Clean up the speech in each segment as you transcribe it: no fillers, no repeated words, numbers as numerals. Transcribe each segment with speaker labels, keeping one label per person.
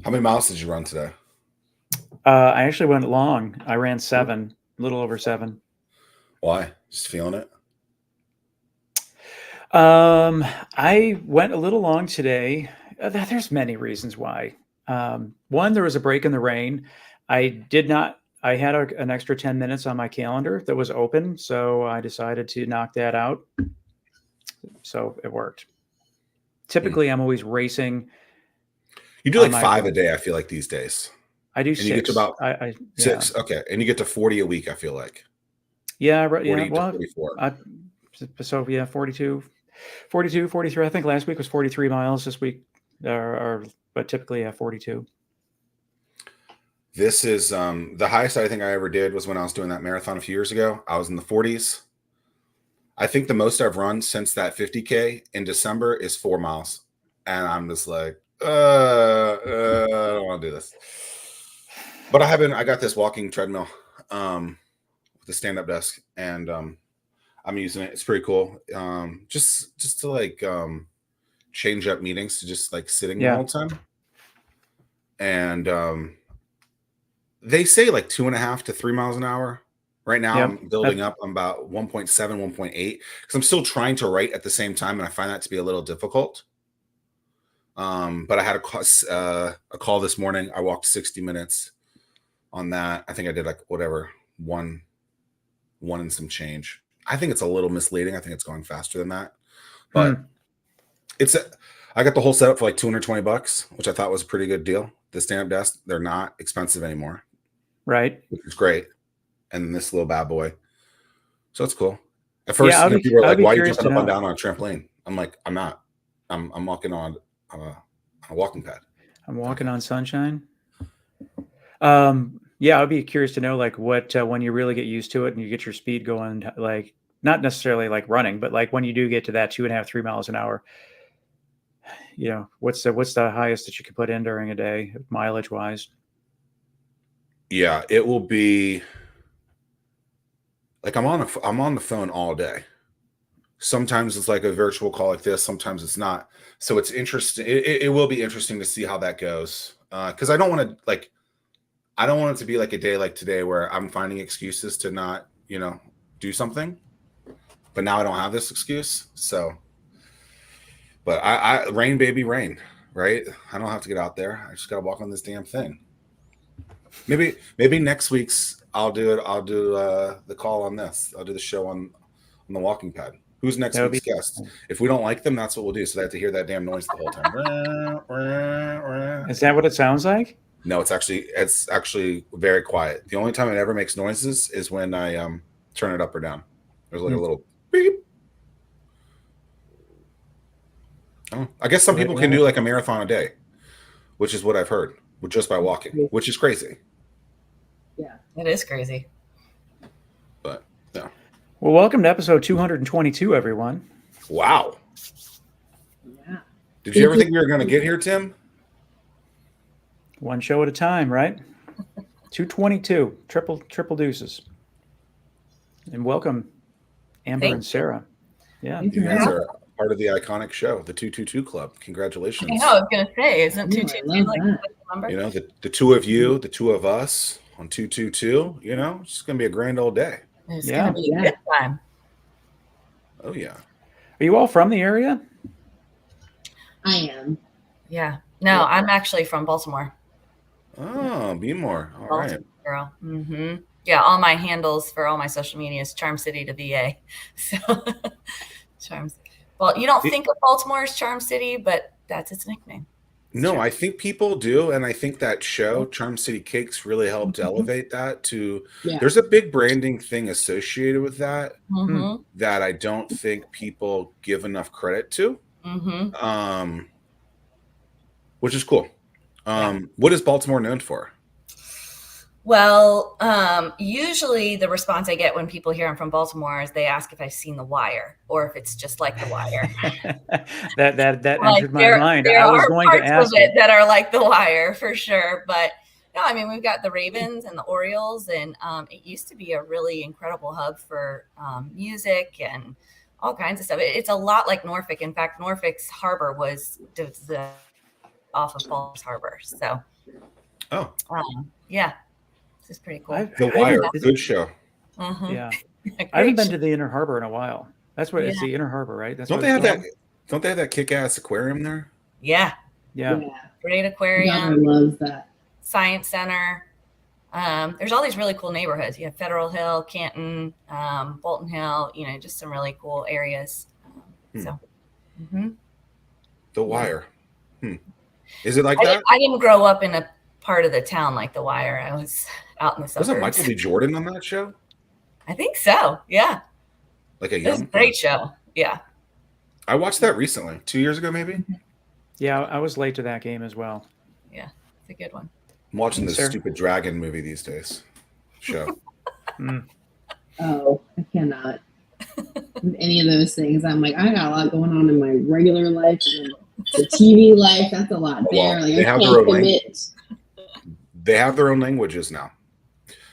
Speaker 1: How many miles did you run today?
Speaker 2: I actually went long. I ran 7, a little over 7.
Speaker 1: Why? Just feeling it?
Speaker 2: I went a little long today. There's many reasons why. One, there was a break in the rain. I did not. I had an extra 10 minutes on my calendar that was open, so I decided to knock that out. So it worked. Typically, I'm always racing
Speaker 1: You do
Speaker 2: on
Speaker 1: like
Speaker 2: my
Speaker 1: 5 a
Speaker 2: run.
Speaker 1: day, I feel like, these days.
Speaker 2: I do
Speaker 1: And you get to
Speaker 2: 6.
Speaker 1: about
Speaker 2: Yeah.
Speaker 1: 6. Okay. And you get to 40 a week, I feel like.
Speaker 2: Yeah, yeah.
Speaker 1: 40 to
Speaker 2: Well,
Speaker 1: 44.
Speaker 2: so yeah, 42, 42, 43. I think last week was 43 miles. This week, but typically, 42.
Speaker 1: This is the highest I think I ever did was when I was doing that marathon a few years ago. I was in the 40s. I think the most I've run since that 50K in December is 4 miles. And I'm just like, I don't want to do this. But I got this walking treadmill with a stand-up desk, and I'm using it. It's pretty cool. Just to like change up meetings to just like sitting the
Speaker 2: Yeah.
Speaker 1: whole time. And they say like 2.5 to 3 miles an hour. Right now,
Speaker 2: Yep.
Speaker 1: I'm building up. I'm about 1.7, 1.8 because I'm still trying to write at the same time, and I find that to be a little difficult. But I had a call this morning. I walked 60 minutes on that. I think I did like whatever one and some change. I think it's a little misleading. I think it's going faster than that, but I got the whole setup for like $220, which I thought was a pretty good deal. The stand-up desk, they're not expensive anymore,
Speaker 2: Right.
Speaker 1: which is great. And this little bad boy, so it's cool. At first,
Speaker 2: Yeah,
Speaker 1: people were
Speaker 2: I'd
Speaker 1: like,
Speaker 2: be
Speaker 1: "Why are you
Speaker 2: curious
Speaker 1: jumping
Speaker 2: to
Speaker 1: up and
Speaker 2: know.
Speaker 1: down on a trampoline?" I'm like, "I'm not. I'm walking on a walking pad.
Speaker 2: I'm walking on sunshine. Yeah, I'd be curious to know like what when you really get used to it and you get your speed going, like not necessarily like running, but like when you do get to that 2.5, 3 miles an hour, what's the highest that you can put in during a day, mileage wise?
Speaker 1: Yeah, it will be like I'm on the phone all day. Sometimes it's like a virtual call like this. Sometimes it's not. So it's interesting. It will be interesting to see how that goes. Because I don't want it to be like a day like today where I'm finding excuses to not, do something. But now I don't have this excuse. So, but rain, baby, rain, right? I don't have to get out there. I just got to walk on this damn thing. Maybe next week's I'll do it. I'll do the call on this. I'll do the show on the walking pad. Who's next
Speaker 2: That would
Speaker 1: week's
Speaker 2: be.
Speaker 1: guest? If we don't like them, that's what we'll do. So they have to hear that damn noise the whole time.
Speaker 2: Is that what it sounds like?
Speaker 1: No, it's actually very quiet. The only time it ever makes noises is when I turn it up or down. There's like a little beep. Oh, I guess some
Speaker 2: So there
Speaker 1: people
Speaker 2: you
Speaker 1: can
Speaker 2: have
Speaker 1: do
Speaker 2: it.
Speaker 1: like a marathon a day, which is what I've heard, just by walking, which is crazy.
Speaker 3: Yeah, it is crazy.
Speaker 1: But no.
Speaker 2: Well, welcome to episode 222, everyone.
Speaker 1: Wow.
Speaker 3: Yeah.
Speaker 1: Did you ever think we were going to get here, Tim?
Speaker 2: One show at a time, right? 222, triple deuces. And welcome, Amber and Sarah. Yeah.
Speaker 1: You guys are part of the iconic show, the 222 Club. Congratulations.
Speaker 3: I know, I was going to say, isn't 222 like the number?
Speaker 1: The two of you, the two of us on 222, it's just going to be a grand old day.
Speaker 3: It's going to be a good time.
Speaker 1: Oh, yeah.
Speaker 2: Are you all from the area?
Speaker 4: I am.
Speaker 3: Yeah. No, I'm actually from Baltimore.
Speaker 1: Oh, be more. All right.
Speaker 3: Girl. Mm-hmm. Yeah, all my handles for all my social media is Charm City to VA. So, Charm City. Well, you don't think of Baltimore as Charm City, but that's its nickname.
Speaker 1: No, I think people do, and I think that show, Charm City Cakes, really helped elevate that to. Yeah. There's a big branding thing associated with that that I don't think people give enough credit to, which is cool. What is Baltimore known for?
Speaker 3: Well, usually the response I get when people hear I'm from Baltimore is they ask if I've seen The Wire or if it's just like The Wire.
Speaker 2: that entered my mind.
Speaker 3: There
Speaker 2: I was
Speaker 3: are
Speaker 2: going
Speaker 3: parts
Speaker 2: to ask
Speaker 3: of it that are like The Wire for sure, but no, I mean we've got the Ravens and the Orioles, and it used to be a really incredible hub for music and all kinds of stuff. It's a lot like Norfolk. In fact, Norfolk's harbor was off of Baltimore Harbor. So,
Speaker 1: Oh,
Speaker 3: yeah, this is pretty cool.
Speaker 1: The Wire, good show.
Speaker 3: Mhm.
Speaker 2: Yeah.
Speaker 3: Great
Speaker 2: I haven't been
Speaker 3: show.
Speaker 2: to the Inner Harbor in a while. That's what it's
Speaker 3: Yeah.
Speaker 2: the Inner Harbor, right? That's
Speaker 1: Don't
Speaker 2: what
Speaker 1: they
Speaker 2: it's
Speaker 1: have
Speaker 2: called?
Speaker 1: that? Don't they have that kick-ass aquarium there?
Speaker 3: Yeah,
Speaker 2: Yeah.
Speaker 3: great
Speaker 4: My daughter
Speaker 3: aquarium,
Speaker 4: loves that.
Speaker 3: science center. There's all these really cool neighborhoods. You have Federal Hill, Canton, Bolton Hill, just some really cool areas. So,
Speaker 1: The Wire. Is it like that?
Speaker 3: I didn't grow up in a part of the town like The Wire. I was out in the suburbs.
Speaker 1: Wasn't Michael B. Jordan on that show?
Speaker 3: I think so. Yeah.
Speaker 1: Like a
Speaker 3: It was
Speaker 1: young
Speaker 3: a great show. Yeah.
Speaker 1: I watched that recently, 2 years ago, maybe.
Speaker 2: Yeah, I was late to that game as well.
Speaker 3: Yeah. It's a good one.
Speaker 1: I'm watching this
Speaker 2: Sir?
Speaker 1: stupid dragon movie these days. Show.
Speaker 4: Oh, I cannot. With any of those things, I'm like, I got a lot going on in my regular life and the TV life. That's a lot there.
Speaker 1: Well,
Speaker 4: Like
Speaker 1: they
Speaker 4: I
Speaker 1: have
Speaker 4: can't
Speaker 1: their own
Speaker 4: commit.
Speaker 1: They have their own languages now.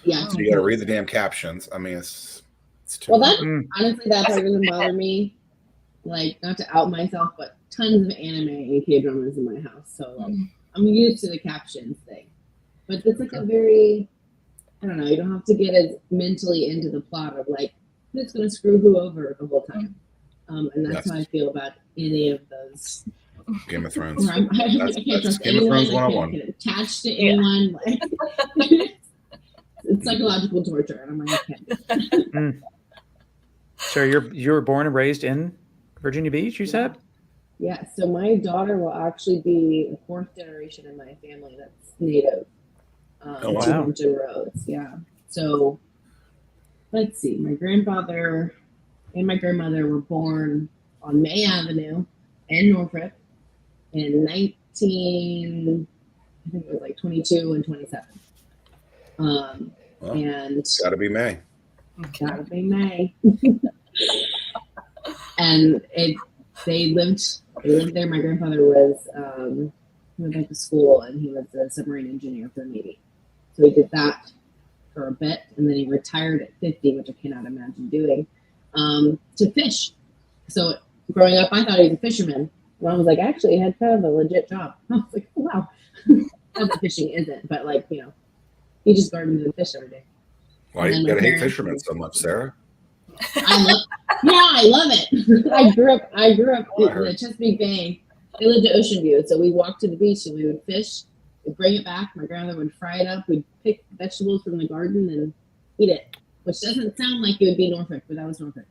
Speaker 4: Yeah,
Speaker 1: So you got to read the damn captions. I mean, it's too
Speaker 4: well, that
Speaker 2: Mm.
Speaker 4: honestly, that part doesn't bother me. Like, not to out myself, but tons of anime and K-dramas in my house, so like, I'm used to the captions thing. But it's like a very, I don't know. You don't have to get as mentally into the plot of like who's going to screw who over the whole time. And that's
Speaker 1: Yes.
Speaker 4: how I feel about any of those.
Speaker 1: Game of Thrones.
Speaker 4: Where I can't
Speaker 1: That's
Speaker 4: trust
Speaker 1: Game of
Speaker 4: anyone.
Speaker 1: Thrones
Speaker 4: I can't
Speaker 1: 101.
Speaker 4: get attached to anyone. Like, it's psychological torture, and I'm like, I can't.
Speaker 2: So you were born and raised in Virginia Beach, you said?
Speaker 4: Yeah, so my daughter will actually be the fourth generation in my family that's native
Speaker 1: Oh, wow.
Speaker 4: to Hampton Roads. Yeah. So let's see. My grandfather and my grandmother were born on May Avenue in Norfolk in 19, I think it was like 22 and 27.
Speaker 1: Well,
Speaker 4: And
Speaker 1: got to be May.
Speaker 4: gotta be May. And they lived there. My grandfather was he went back to school and he was a submarine engineer for the Navy. So he did that for a bit and then he retired at 50, which I cannot imagine doing, to fish. So growing up, I thought he was a fisherman. And I was like, actually, he had kind of a legit job. I was like, oh, wow. Not that fishing isn't, but like, he just gardened and fished every day.
Speaker 1: Why
Speaker 4: And
Speaker 1: you
Speaker 4: then
Speaker 1: got to
Speaker 4: my
Speaker 1: hate
Speaker 4: parents-
Speaker 1: fishermen so much, Sarah?
Speaker 4: I love it. I grew up
Speaker 1: Oh, I
Speaker 4: in
Speaker 1: heard.
Speaker 4: the Chesapeake Bay. They lived at Ocean View, so we walked to the beach and we would fish. We'd bring it back. My grandmother would fry it up. We'd pick vegetables from the garden and eat it, which doesn't sound like it would be Norfolk, but that was Norfolk.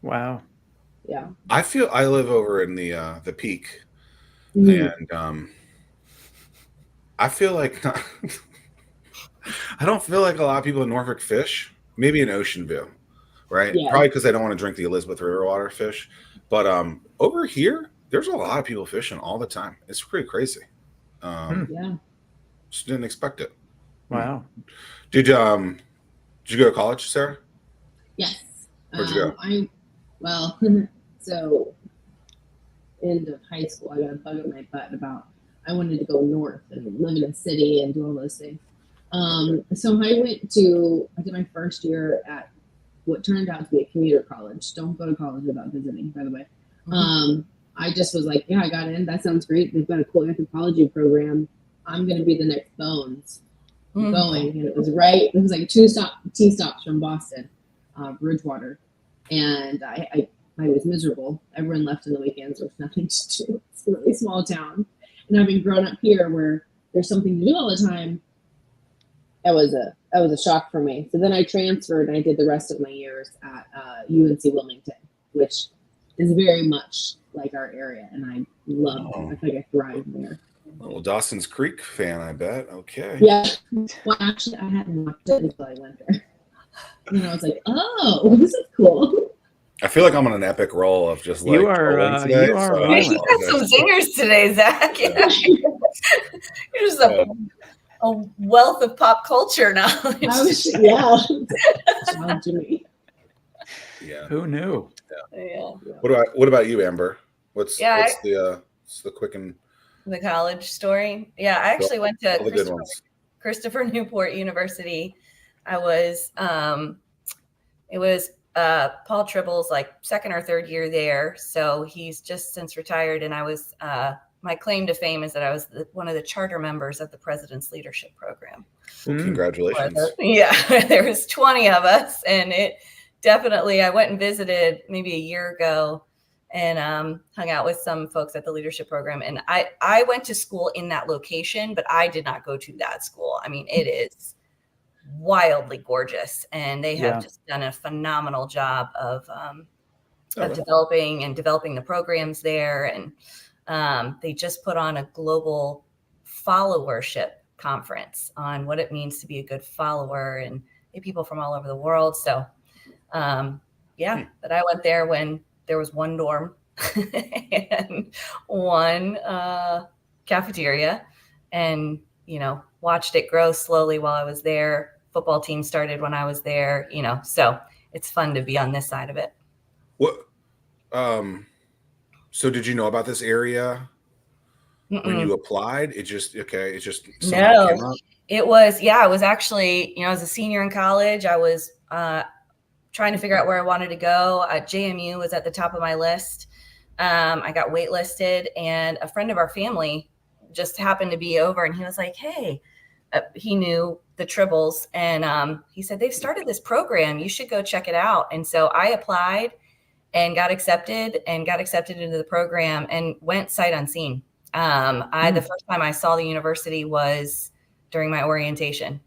Speaker 2: Wow.
Speaker 4: Yeah.
Speaker 1: I feel I live over in the Peak,
Speaker 4: Mhm.
Speaker 1: and I feel like I don't feel like a lot of people in Norfolk fish. Maybe in Ocean View, right?
Speaker 4: Yeah.
Speaker 1: Probably because they don't want to drink the Elizabeth River water fish. But over here, there's a lot of people fishing all the time. It's pretty crazy.
Speaker 4: Yeah.
Speaker 1: Just didn't expect it.
Speaker 2: Wow.
Speaker 1: Did you go to college, Sarah?
Speaker 4: Yes.
Speaker 1: Where'd you go?
Speaker 4: So end of high school, I got a bug in my butt about I wanted to go north and live in a city and do all those things. So I did my first year at what turned out to be a commuter college. Don't go to college without visiting, by the way. I just was like, yeah, I got in. That sounds great. They've got a cool anthropology program. I'm going to be the next Bones going. And it was like T stops from Boston, Bridgewater. And I was miserable. Everyone left on the weekends. There was nothing to do. It's a really small town. And having grown up here where there's something to do all the time, that was a shock for me. So then I transferred and I did the rest of my years at UNC Wilmington, which is very much like our area. And I love it. I feel like I thrive there.
Speaker 1: Well, Dawson's Creek fan, I bet. Okay.
Speaker 4: Yeah. Well, actually, I hadn't watched it until I went there. And then I was like, oh, this is cool.
Speaker 1: I feel like I'm on an epic roll of just like
Speaker 2: You are,
Speaker 1: trolling today,
Speaker 2: you are
Speaker 1: so I
Speaker 2: violent.
Speaker 3: You got some
Speaker 1: apologize.
Speaker 3: zingers today, Zach. You're just a wealth of pop culture knowledge.
Speaker 4: Challenging me.
Speaker 1: Yeah.
Speaker 2: Who knew?
Speaker 3: Yeah.
Speaker 1: What about you, Amber? What's
Speaker 3: Yeah,
Speaker 1: the quick and
Speaker 3: The college story. Yeah, I actually went to
Speaker 1: all the good ones?
Speaker 3: Christopher Newport University. I was it was Paul Tribble's like second or third year there. So he's just since retired, and I was my claim to fame is that I was one of the charter members of the President's Leadership Program.
Speaker 1: Well, congratulations.
Speaker 3: Yeah, there was 20 of us, and it definitely, I went and visited maybe a year ago and hung out with some folks at the leadership program. And I went to school in that location, but I did not go to that school. I mean, it is wildly gorgeous, and they have just done a phenomenal job of developing the programs there. And they just put on a global followership conference on what it means to be a good follower, and people from all over the world. So but I went there when there was one dorm and one cafeteria, and watched it grow slowly while I was there. Football team started when I was there, so it's fun to be on this side of it.
Speaker 1: What so did you know about this area when you applied? It just
Speaker 3: no.
Speaker 1: Came up?
Speaker 3: It was actually, as a senior in college, I was trying to figure out where I wanted to go. JMU was at the top of my list. I got waitlisted, and a friend of our family just happened to be over, and he was like, hey, he knew the Tribbles, and he said, they've started this program. You should go check it out. And so I applied and got accepted into the program and went sight unseen. The first time I saw the university was during my orientation.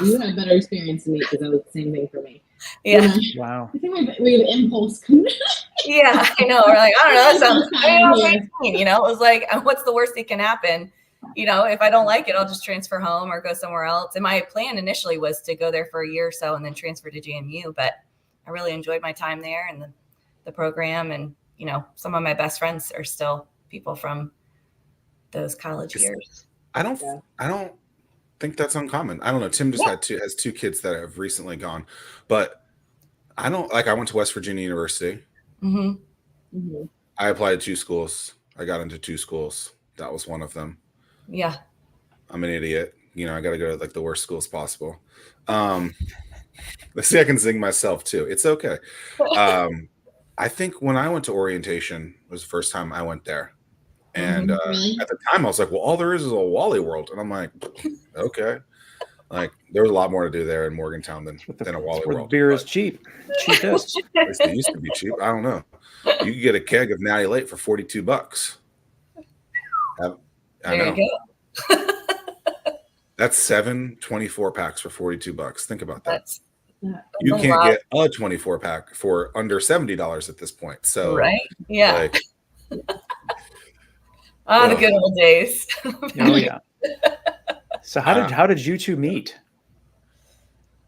Speaker 4: You had a better experience than me, because that was the same thing for me.
Speaker 3: Yeah.
Speaker 2: Wow.
Speaker 4: I think we have impulse.
Speaker 3: Yeah, I know. We're like, I don't know. That sounds, it was like, what's the worst that can happen? If I don't like it, I'll just transfer home or go somewhere else. And my plan initially was to go there for a year or so and then transfer to JMU. But I really enjoyed my time there and the program. And, some of my best friends are still people from those college years.
Speaker 1: I don't think that's uncommon. I don't know. Tim just has two kids that have recently gone, but I went to West Virginia University.
Speaker 3: Mm-hmm.
Speaker 4: Mm-hmm.
Speaker 1: I applied to 2 schools. I got into 2 schools. That was one of them.
Speaker 3: Yeah.
Speaker 1: I'm an idiot. I got to go to the worst schools possible. Let's see, I can sing myself too. It's okay. I think when I went to orientation, it was the first time I went there. And
Speaker 4: Really?
Speaker 1: at the time I was like, well, all there is a Wally World. And I'm like, okay. There was a lot more to do there in Morgantown than a Wally World.
Speaker 2: Beer is cheap. Cheapest.
Speaker 1: It used to be cheap. I don't know. You could get a keg of Natty Light for $42. I know.
Speaker 3: You go.
Speaker 1: That's 7 24 packs for $42. Think about that.
Speaker 3: That's
Speaker 1: you can't get a 24 pack for under $70 at this point. So
Speaker 3: right? Yeah. The good old days.
Speaker 2: Oh yeah. So how did you two meet?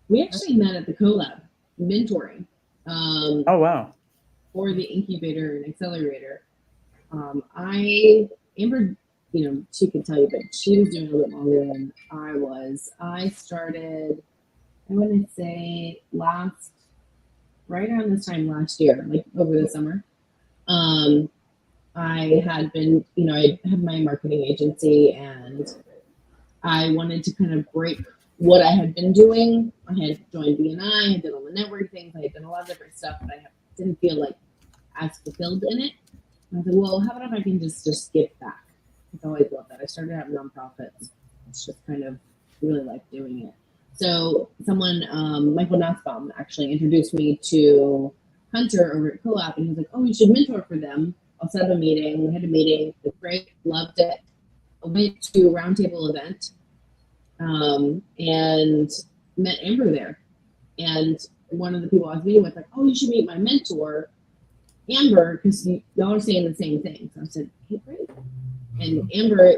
Speaker 4: We actually met at the collab mentoring.
Speaker 2: Oh wow.
Speaker 4: For the incubator and accelerator. Amber, she could tell you, but she was doing a little bit longer than I was. I started, I want to say right around this time last year, over the summer. I had been, I had my marketing agency, and I wanted to kind of break what I had been doing. I had joined BNI, I did all the network things, I had done a lot of different stuff, but I didn't feel as fulfilled in it. And I said, well, how about if I can just give back? I've always loved that. I started out nonprofits. It's just kind of really like doing it. So someone, Michael Nussbaum, actually introduced me to Hunter over at Co-op, and he was like, oh, you should mentor for them. I'll set up a meeting. We had a meeting. It was great. Loved it. I went to a roundtable event and met Amber there. And one of the people I was meeting with, oh, you should meet my mentor, Amber, because y'all are saying the same thing. So I said, hey, great. And Amber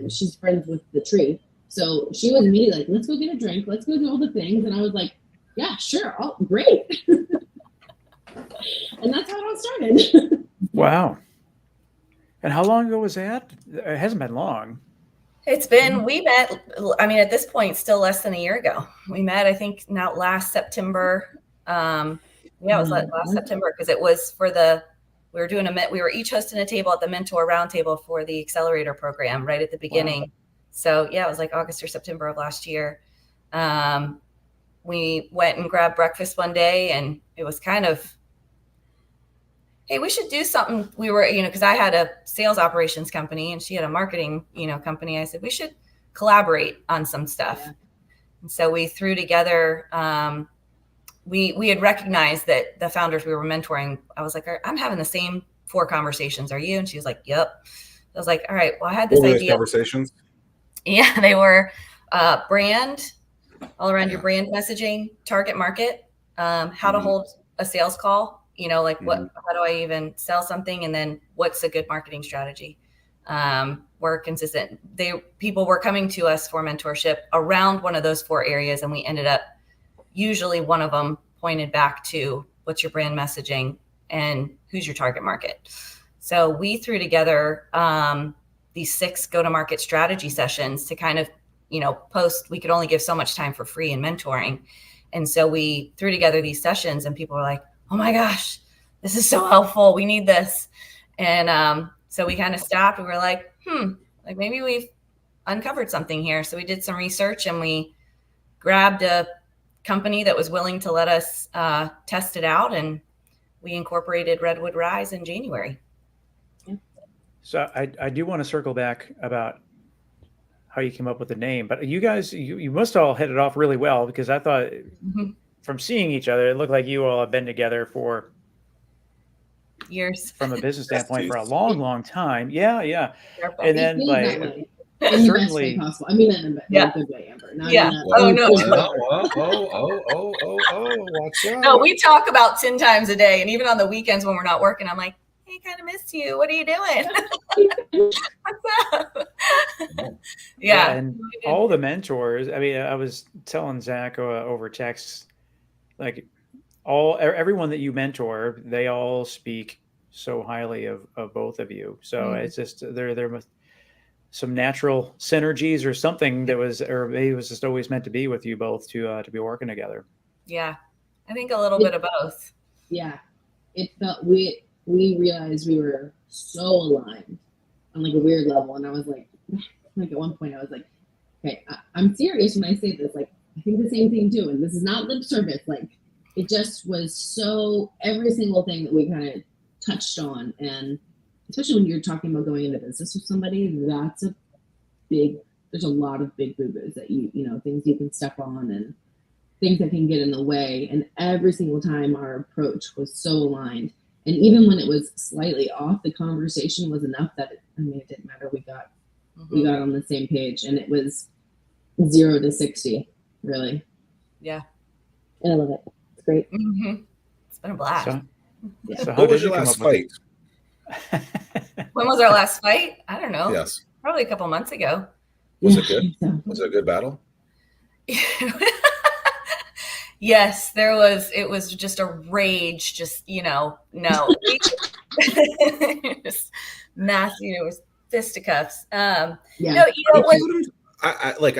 Speaker 4: she's friends with the tree. So she was immediately like, let's go get a drink. Let's go do all the things. And I was like, yeah, sure. Oh, great. And that's how it all started.
Speaker 2: Wow. And how long ago was that? It hasn't been long.
Speaker 3: We met, at this point, still less than a year ago. We met, I think, now last September. It was last September, because it was we were each hosting a table at the Mentor Roundtable for the Accelerator program right at the beginning. Wow. So it was like August or September of last year. We went and grabbed breakfast one day, and it was kind of hey, we should do something. We were, because I had a sales operations company and she had a marketing, company. I said, we should collaborate on some stuff. Yeah. And so we threw together, we had recognized that the founders we were mentoring, I was like, I'm having the same 4 conversations. Are you? And she was like, yep. I was like, all right, well, I had this idea.
Speaker 1: Conversations?
Speaker 3: Yeah, they were brand, all around your brand messaging, target market, how to hold a sales call, like how do I even sell something? And then what's a good marketing strategy? We're consistent. People were coming to us for mentorship around one of those 4 areas. And we ended up, usually one of them pointed back to what's your brand messaging and who's your target market. So we threw together these 6 go-to-market strategy sessions to kind of, post. We could only give so much time for free in mentoring. And so we threw together these sessions and people were like, oh my gosh, this is so helpful. We need this. And so we kind of stopped. We were like, like maybe we've uncovered something here. So we did some research and we grabbed a company that was willing to let us test it out. And we incorporated RedwoodRISE in January.
Speaker 2: So I do want to circle back about how you came up with the name, but you guys, you must all hit it off really well, because I thought from seeing each other, it looked like you all have been together for
Speaker 3: years
Speaker 2: from a business standpoint for a long, long time. Yeah.
Speaker 3: Perfect.
Speaker 2: And then certainly
Speaker 4: possible. I mean that in a good way, Amber. Not
Speaker 3: yeah.
Speaker 4: Oh no.
Speaker 1: Watch out.
Speaker 3: No, we talk about 10 times a day, and even on the weekends when we're not working, I'm like, hey, kind of missed you. What are you doing? What's up? Yeah.
Speaker 2: And all the mentors. I mean, I was telling Zach over text, like everyone that you mentor, they all speak so highly of both of you. So it's just there must some natural synergies or something that was, or maybe it was just always meant to be with you both to be working together.
Speaker 3: Yeah, I think a little bit of both.
Speaker 4: Yeah, it felt we realized we were so aligned on like a weird level, and I was like at one point I was like, okay, I'm serious when I say this. Like, I think the same thing too, and this is not lip service. Like, it just was so every single thing that we kind of touched on, and especially when you're talking about going into business with somebody, there's a lot of big boo-boos that you know, things you can step on and things that can get in the way. And every single time our approach was so aligned. And even when it was slightly off, the conversation was enough that it didn't matter. We got on the same page, and it was 0 to 60, really.
Speaker 3: Yeah.
Speaker 4: And I love it. It's great.
Speaker 3: It's been a blast.
Speaker 2: So
Speaker 1: what was your last fight?
Speaker 3: When was our last fight? I don't know.
Speaker 1: Yes.
Speaker 3: Probably a couple months ago.
Speaker 1: Was it good? Was it a good battle?
Speaker 3: Yes, there was. It was just a rage. Just, no. Just massive. It was fisticuffs.
Speaker 1: I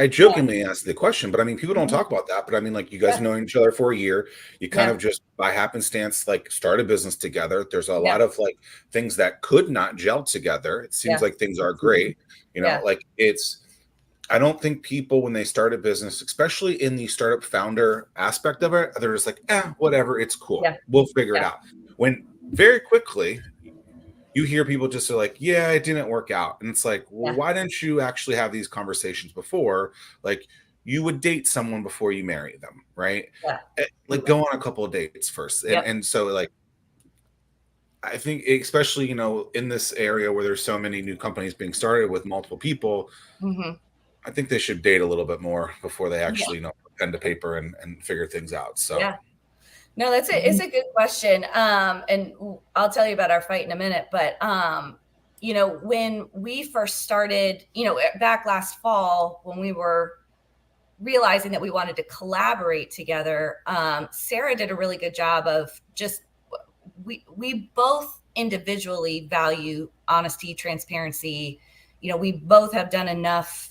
Speaker 1: jokingly asked the question, but I mean, people don't talk about that. But I mean, like, you guys know each other for a year. You kind of just by happenstance, like, start a business together. There's a lot of like things that could not gel together. It seems like things are great. Like I don't think people, when they start a business, especially in the startup founder aspect of it, they're just like, whatever, it's cool. Yeah. We'll figure it out. When very quickly you hear people just say like, yeah, it didn't work out. And it's like, well, why didn't you actually have these conversations before? Like, you would date someone before you marry them, right? Yeah. Like, go on a couple of dates first. And so, like, I think especially, in this area where there's so many new companies being started with multiple people, I think they should date a little bit more before they actually, put pen to paper and figure things out. So
Speaker 3: no, it's a good question. And I'll tell you about our fight in a minute, but, when we first started, back last fall, when we were realizing that we wanted to collaborate together, Sara did a really good job of just, we both individually value honesty, transparency. We both have done enough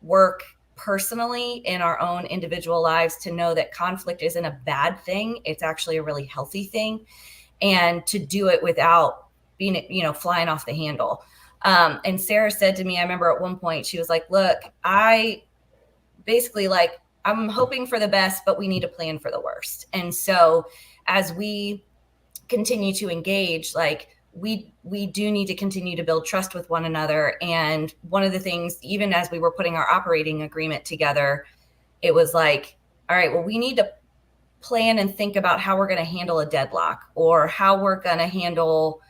Speaker 3: work personally in our own individual lives to know that conflict isn't a bad thing. It's actually a really healthy thing. And to do it without being, flying off the handle. And Sara said to me, I remember at one point, she was like, look, I'm hoping for the best, but we need to plan for the worst. And so as we continue to engage, like we do need to continue to build trust with one another. And one of the things, even as we were putting our operating agreement together, it was like, all right, well, we need to plan and think about how we're going to handle a deadlock, or how we're going to handle,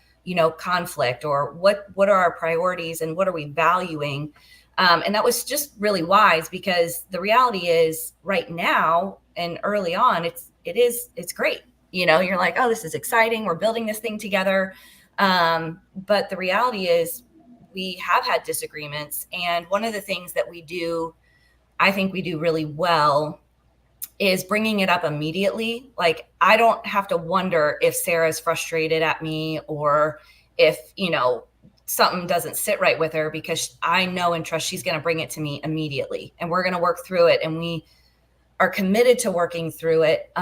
Speaker 3: conflict, or what are our priorities and what are we valuing. And that was just really wise, because the reality is right now and early on, it's great. You're like, oh, this is exciting. We're building this thing together. But the reality is we have had disagreements. And one of the things that I think we do really well is bringing it up immediately. Like, I don't have to wonder if Sarah's frustrated at me, or if, something doesn't sit right with her, because I know and trust she's going to bring it to me immediately, and we're going to work through it. And we are committed to working through it,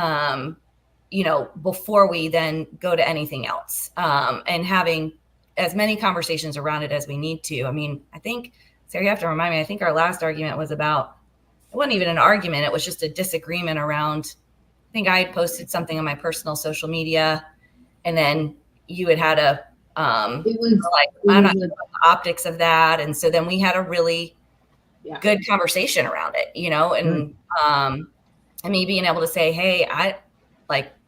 Speaker 3: before we then go to anything else, and having as many conversations around it as we need to. I mean, I think, Sarah, you have to remind me, I think our last argument was about, it wasn't even an argument. It was just a disagreement around, I think I had posted something on my personal social media, and then you had a, it was like, I'm not sure about the optics of that. And so then we had a really good conversation around it, and, and me being able to say, hey,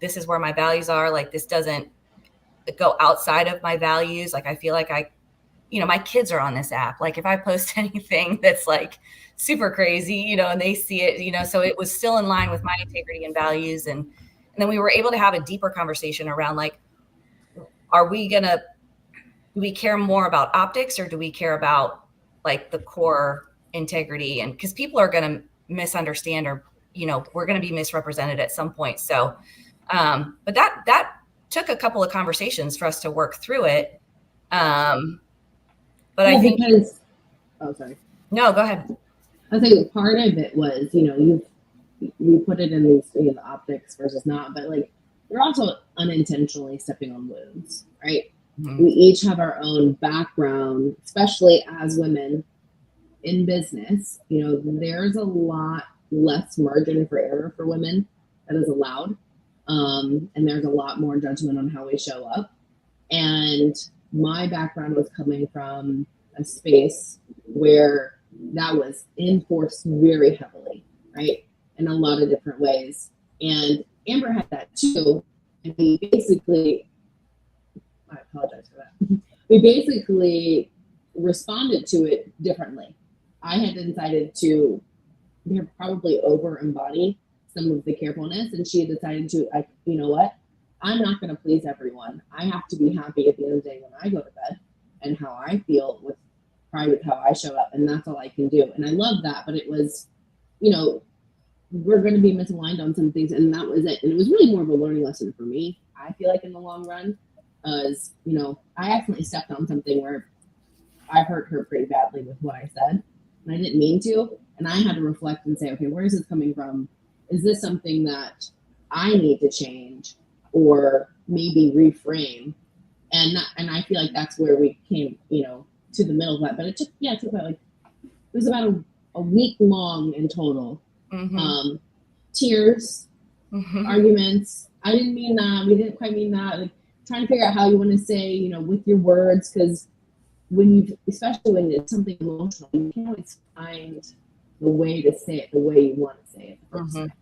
Speaker 3: this is where my values are. Like, this doesn't go outside of my values. Like, I feel like my kids are on this app. Like, if I post anything that's like super crazy, and they see it, so it was still in line with my integrity and values. And then we were able to have a deeper conversation around, like, do we care more about optics, or do we care about like the core integrity? And because people are going to misunderstand, or, we're going to be misrepresented at some point. So, but that took a couple of conversations for us to work through it. But I think
Speaker 4: sorry.
Speaker 3: No, go ahead.
Speaker 4: I think part of it was, we put it in these, the optics versus not, but like, we're also unintentionally stepping on wounds, right? Mm-hmm. We each have our own background, especially as women in business. There's a lot less margin for error for women that is allowed. And there's a lot more judgment on how we show up. And my background was coming from a space where that was enforced very heavily, right? In a lot of different ways. And Amber had that too. And we basically, I apologize for that. We basically responded to it differently. I had decided to probably over embody some of the carefulness, and she had decided to, you know what? I'm not going to please everyone. I have to be happy at the end of the day when I go to bed, and how I feel with pride with how I show up, and that's all I can do. And I love that, but it was, we're going to be misaligned on some things, and that was it. And it was really more of a learning lesson for me. I feel like in the long run, as I accidentally stepped on something where I hurt her pretty badly with what I said, and I didn't mean to. And I had to reflect and say, okay, where is this coming from? Is this something that I need to change or maybe reframe? And I feel like that's where we came, to the middle of that. But it took about it was about a week long in total. Mm-hmm. Tears, mm-hmm. Arguments. I didn't mean that. We didn't quite mean that. Like, trying to figure out how you want to say, with your words, because especially when it's something emotional, you can't always find the way to say it the way you want to say it the first time.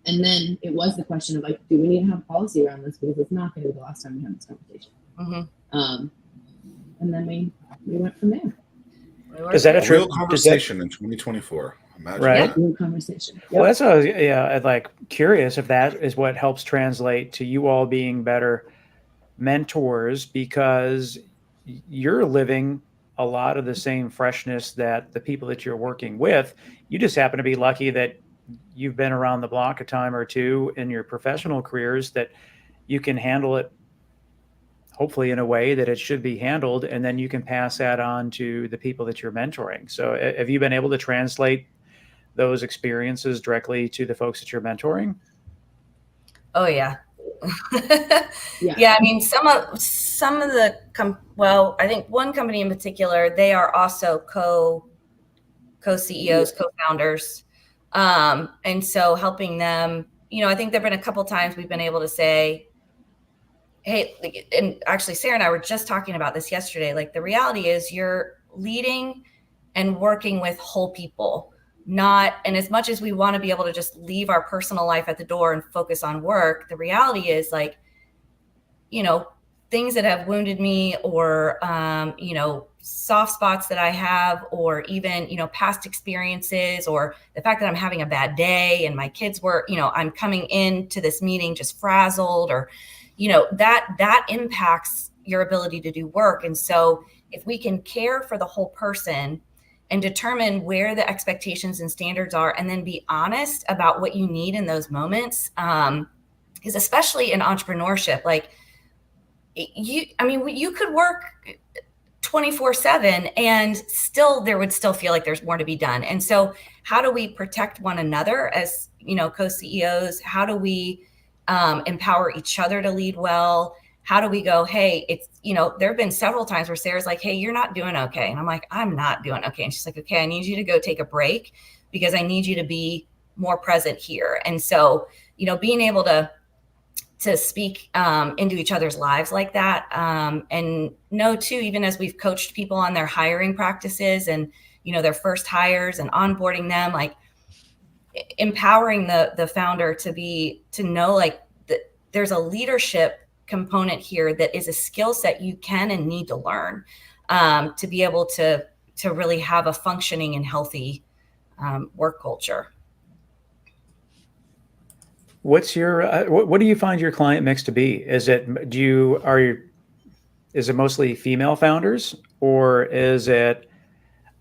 Speaker 4: And then it was the question of, like, do we need to have policy around this, because it's not going to be the last time we have this conversation. Mm-hmm. And then we went from there.
Speaker 1: Is that a real conversation in 2024? Imagine
Speaker 2: right?
Speaker 1: that.
Speaker 4: Real conversation. Yep.
Speaker 2: Well, that's I'm like curious if that is what helps translate to you all being better mentors, because you're living a lot of the same freshness that the people that you're working with. You just happen to be lucky that you've been around the block a time or two in your professional careers, that you can handle it hopefully in a way that it should be handled, and then you can pass that on to the people that you're mentoring. So have you been able to translate those experiences directly to the folks that you're mentoring?
Speaker 3: Oh yeah. Yeah. I mean, some of the I think one company in particular, they are also co-CEOs, co-founders. And so helping them, I think there've been a couple times we've been able to say, hey, and actually Sarah and I were just talking about this yesterday. Like, the reality is you're leading and working with whole people, and as much as we want to be able to just leave our personal life at the door and focus on work, the reality is, like, things that have wounded me, or, soft spots that I have, or even, past experiences, or the fact that I'm having a bad day and my kids were, I'm coming into this meeting just frazzled, or, that impacts your ability to do work. And so if we can care for the whole person and determine where the expectations and standards are, and then be honest about what you need in those moments, because especially in entrepreneurship, like, you could work 24/7 and there would still feel like there's more to be done. And so how do we protect one another as, co-CEOs? How do we empower each other to lead well? How do we go, hey, there have been several times where Sarah's like, hey, you're not doing okay. And I'm like, I'm not doing okay. And she's like, okay, I need you to go take a break because I need you to be more present here. And so, being able to speak into each other's lives like that. And know too, even as we've coached people on their hiring practices and, their first hires and onboarding them, like, empowering the founder to know, like, that there's a leadership component here that is a skill set you can and need to learn to be able to really have a functioning and healthy work culture.
Speaker 2: What's your what do you find your client mix to be? Is it mostly female founders, or is it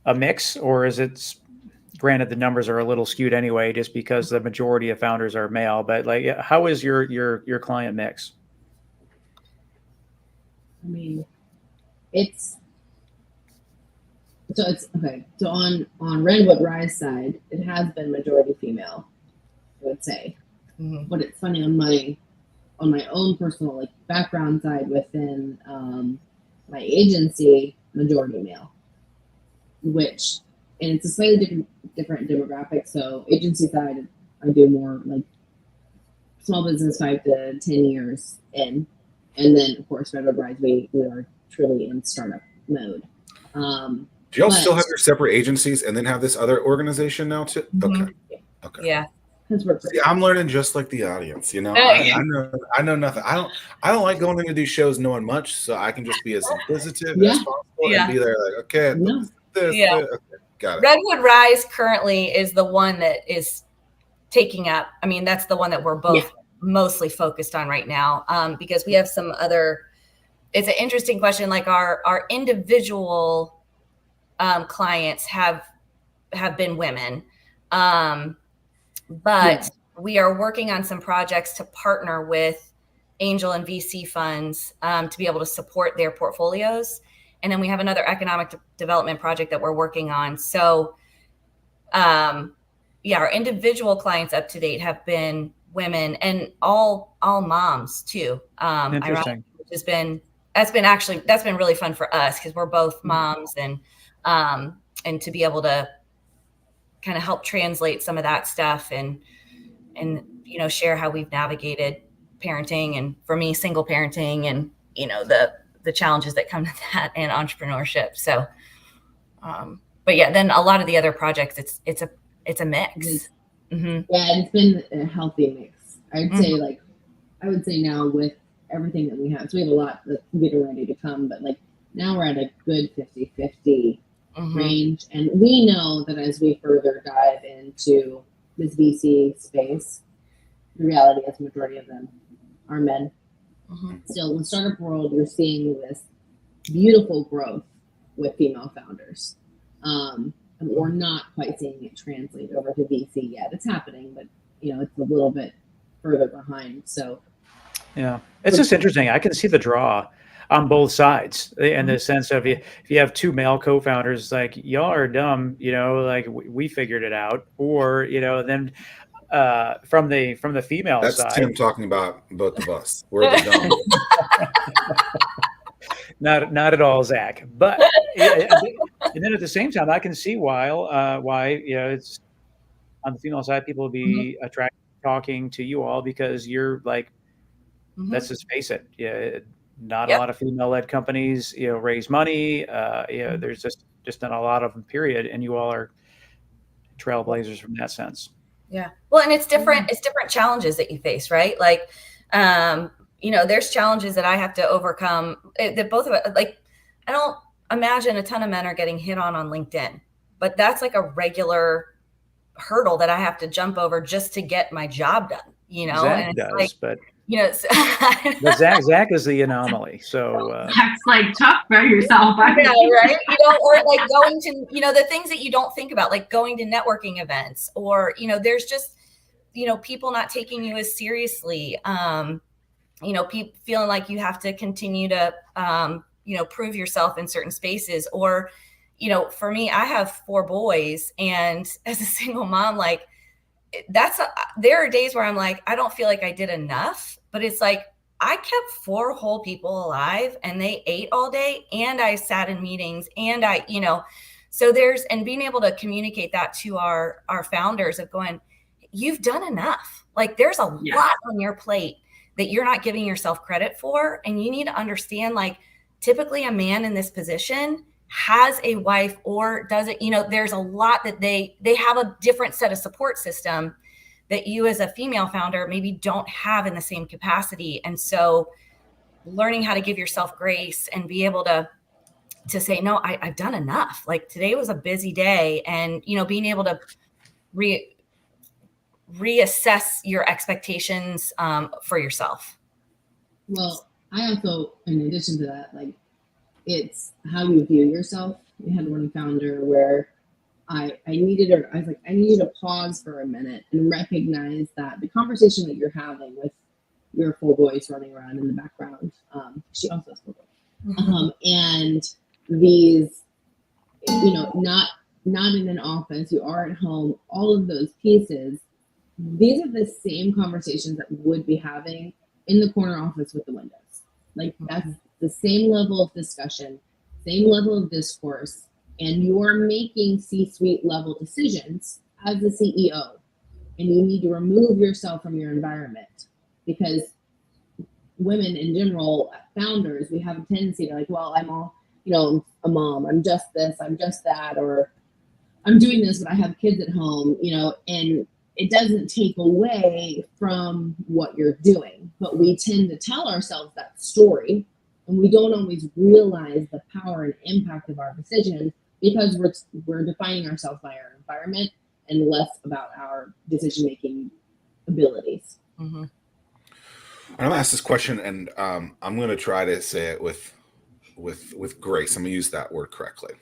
Speaker 2: a mix, or is it, granted the numbers are a little skewed anyway just because the majority of founders are male, but like, how is your client mix?
Speaker 4: I mean, it's okay. So on RedwoodRISE side, it has been majority female, I would say. Mm-hmm. But it's funny, on my own personal, like, background side within my agency, majority male, and it's a slightly different demographic. So agency side, I do more like small business 5 to 10 years in, and then of course RedwoodRISE, we are truly in startup mode.
Speaker 1: Do y'all still have your separate agencies and then have this other organization now too?
Speaker 3: Mm-hmm.
Speaker 1: Okay.
Speaker 3: Yeah.
Speaker 1: See, I'm learning just like the audience, I know nothing. I don't like going in to do shows knowing much, so I can just be as inquisitive as possible and be there like, okay, this. Okay, got it.
Speaker 3: RedwoodRISE currently is the one that is taking up. I mean, that's the one that we're both mostly focused on right now, because we have some other. It's an interesting question. Like, our individual clients have been women. But we are working on some projects to partner with angel and VC funds to be able to support their portfolios. And then we have another economic development project that we're working on. So, our individual clients up to date have been women, and all moms too.
Speaker 2: Interesting.
Speaker 3: Which that's been really fun for us because we're both moms, and to be able to kind of help translate some of that stuff and share how we've navigated parenting, and for me, single parenting, and the challenges that come to that, and entrepreneurship. So but then a lot of the other projects, it's a mix. Mm-hmm.
Speaker 4: Yeah, it's been a healthy mix. I would say now, with everything that we have, so we have a lot that's getting ready to come, but like now we're at a good 50-50 range. And we know that as we further dive into this VC space, the reality is the majority of them are men. Still, in the startup world, you're seeing this beautiful growth with female founders. And we're not quite seeing it translate over to VC yet. It's happening, but it's a little bit further behind. So
Speaker 2: yeah, it's just interesting. I can see the draw on both sides, in the sense of, if you have two male co-founders, like, y'all are dumb, like, we figured it out, or then from the female
Speaker 1: That's
Speaker 2: side.
Speaker 1: Tim talking about both of us. We're the dumb.
Speaker 2: Not at all, Zach. But and then at the same time, I can see why it's on the female side, people will be attracted to talking to you all, because you're like let's just face it. Not a
Speaker 3: Yep.
Speaker 2: lot of female-led companies, raise money. There's just not a lot of them, period. And you all are trailblazers from that sense.
Speaker 3: Yeah. Well, and it's different challenges that you face, right? Like, there's challenges that I have to overcome that both of it, like, I don't imagine a ton of men are getting hit on LinkedIn, but that's like a regular hurdle that I have to jump over just to get my job done,
Speaker 2: Zach
Speaker 3: and it's
Speaker 2: does,
Speaker 3: like,
Speaker 2: but
Speaker 3: but
Speaker 2: Zach is the anomaly. So
Speaker 5: That's like tough for yourself.
Speaker 3: yeah, right. Or like going to, the things that you don't think about, like going to networking events, or, there's just, people not taking you as seriously. People feeling like you have to continue to, prove yourself in certain spaces. Or, for me, I have 4 boys, and as a single mom, like there are days where I'm like, I don't feel like I did enough, but it's like, I kept 4 whole people alive, and they ate all day, and I sat in meetings, and so and being able to communicate that to our founders of going, you've done enough. Like, there's a lot on your plate that you're not giving yourself credit for. And you need to understand, like, typically a man in this position has a wife or doesn't, there's a lot that they have a different set of support system that you as a female founder maybe don't have in the same capacity. And so learning how to give yourself grace and be able to say, no, I've done enough. Like, today was a busy day, and, being able to reassess your expectations for yourself.
Speaker 4: Well, I also, in addition to that, like, it's how you view yourself. We had one founder where I needed to pause for a minute and recognize that the conversation that you're having with your 4 boys running around in the background, she also has 4 boys, and these, not in an office, you are at home, all of those pieces, these are the same conversations that we would be having in the corner office with the windows. Like, that's the same level of discussion, same level of discourse, and you're making C-suite level decisions as the CEO, and you need to remove yourself from your environment, because women in general, founders, we have a tendency to, like, well, I'm all, a mom, I'm just this, I'm just that, or I'm doing this, but I have kids at home, and it doesn't take away from what you're doing, but we tend to tell ourselves that story, and we don't always realize the power and impact of our decisions, because we're defining ourselves by our environment and less about our decision-making abilities.
Speaker 3: Mm-hmm.
Speaker 1: I'm gonna ask this question, and I'm gonna try to say it with grace. I'm gonna use that word correctly.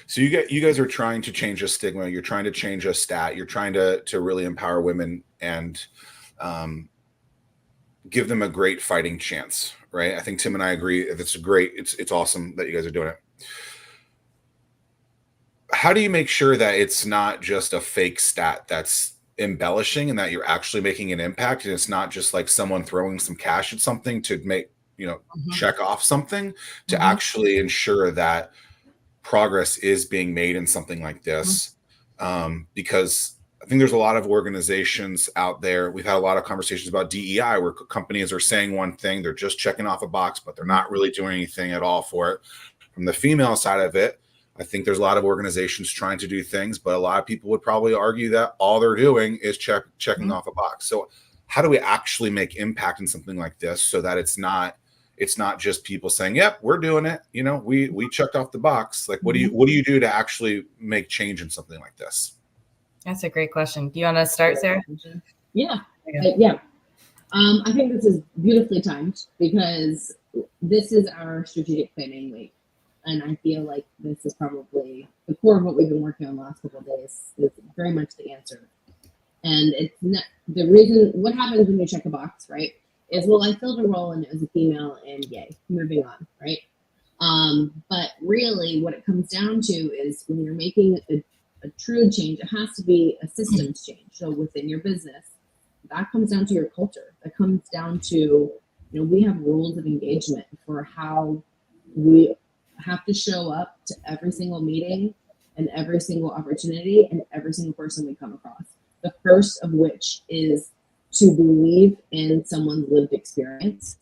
Speaker 1: So you guys are trying to change a stigma. You're trying to change a stat. You're trying to really empower women and give them a great fighting chance, right? I think Tim and I agree. It's awesome that you guys are doing it. How do you make sure that it's not just a fake stat that's embellishing, and that you're actually making an impact, and it's not just like someone throwing some cash at something to make, check off something, to actually ensure that progress is being made in something like this? Because I think there's a lot of organizations out there. We've had a lot of conversations about DEI, where companies are saying one thing, they're just checking off a box, but they're not really doing anything at all for it. From the female side of it, I think there's a lot of organizations trying to do things, but a lot of people would probably argue that all they're doing is checking off a box. So how do we actually make impact in something like this, so that it's not just people saying, yep, we're doing it, we checked off the box? Like, what do you do to actually make change in something like this?
Speaker 3: That's a great question. Do you want to start, Sarah?
Speaker 4: Yeah. I think this is beautifully timed, because this is our strategic planning week. And I feel like this is probably the core of what we've been working on the last couple of days. Is very much the answer. And it's not the reason. What happens when you check a box, right? Is, well, I filled a role and it was a female, and yay, moving on, right? But really, what it comes down to is, when you're making a true change, it has to be a systems change. So within your business, that comes down to your culture. That comes down to, we have rules of engagement for how we have to show up to every single meeting and every single opportunity and every single person we come across. The first of which is to believe in someone's lived experience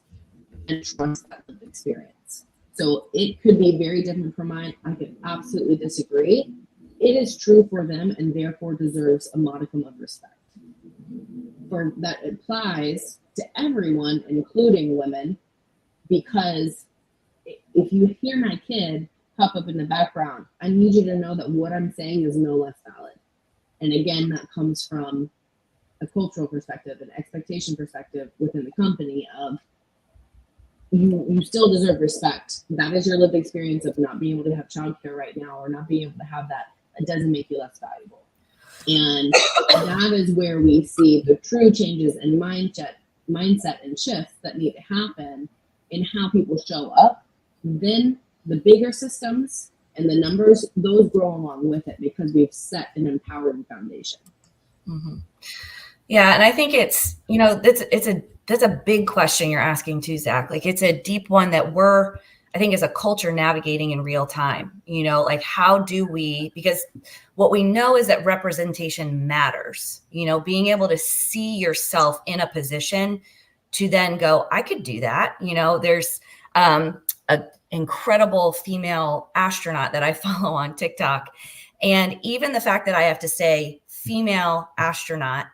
Speaker 4: and trust that lived experience. So it could be very different from mine. I could absolutely disagree. It is true for them and therefore deserves a modicum of respect. For that applies to everyone, including women, because if you hear my kid pop up in the background, I need you to know that what I'm saying is no less valid. And again, that comes from a cultural perspective, an expectation perspective within the company of you still deserve respect. That is your lived experience of not being able to have childcare right now or not being able to have that. It doesn't make you less valuable. And that is where we see the true changes in mindset and shifts that need to happen in how people show up. Then the bigger systems and the numbers, those grow along with it because we've set an empowering foundation.
Speaker 3: Mm-hmm. Yeah, and I think it's, that's a big question you're asking too, Zach. Like it's a deep one that I think as a culture navigating in real time, like how do we, because what we know is that representation matters, being able to see yourself in a position to then go, I could do that. There's an incredible female astronaut that I follow on TikTok. And even the fact that I have to say female astronaut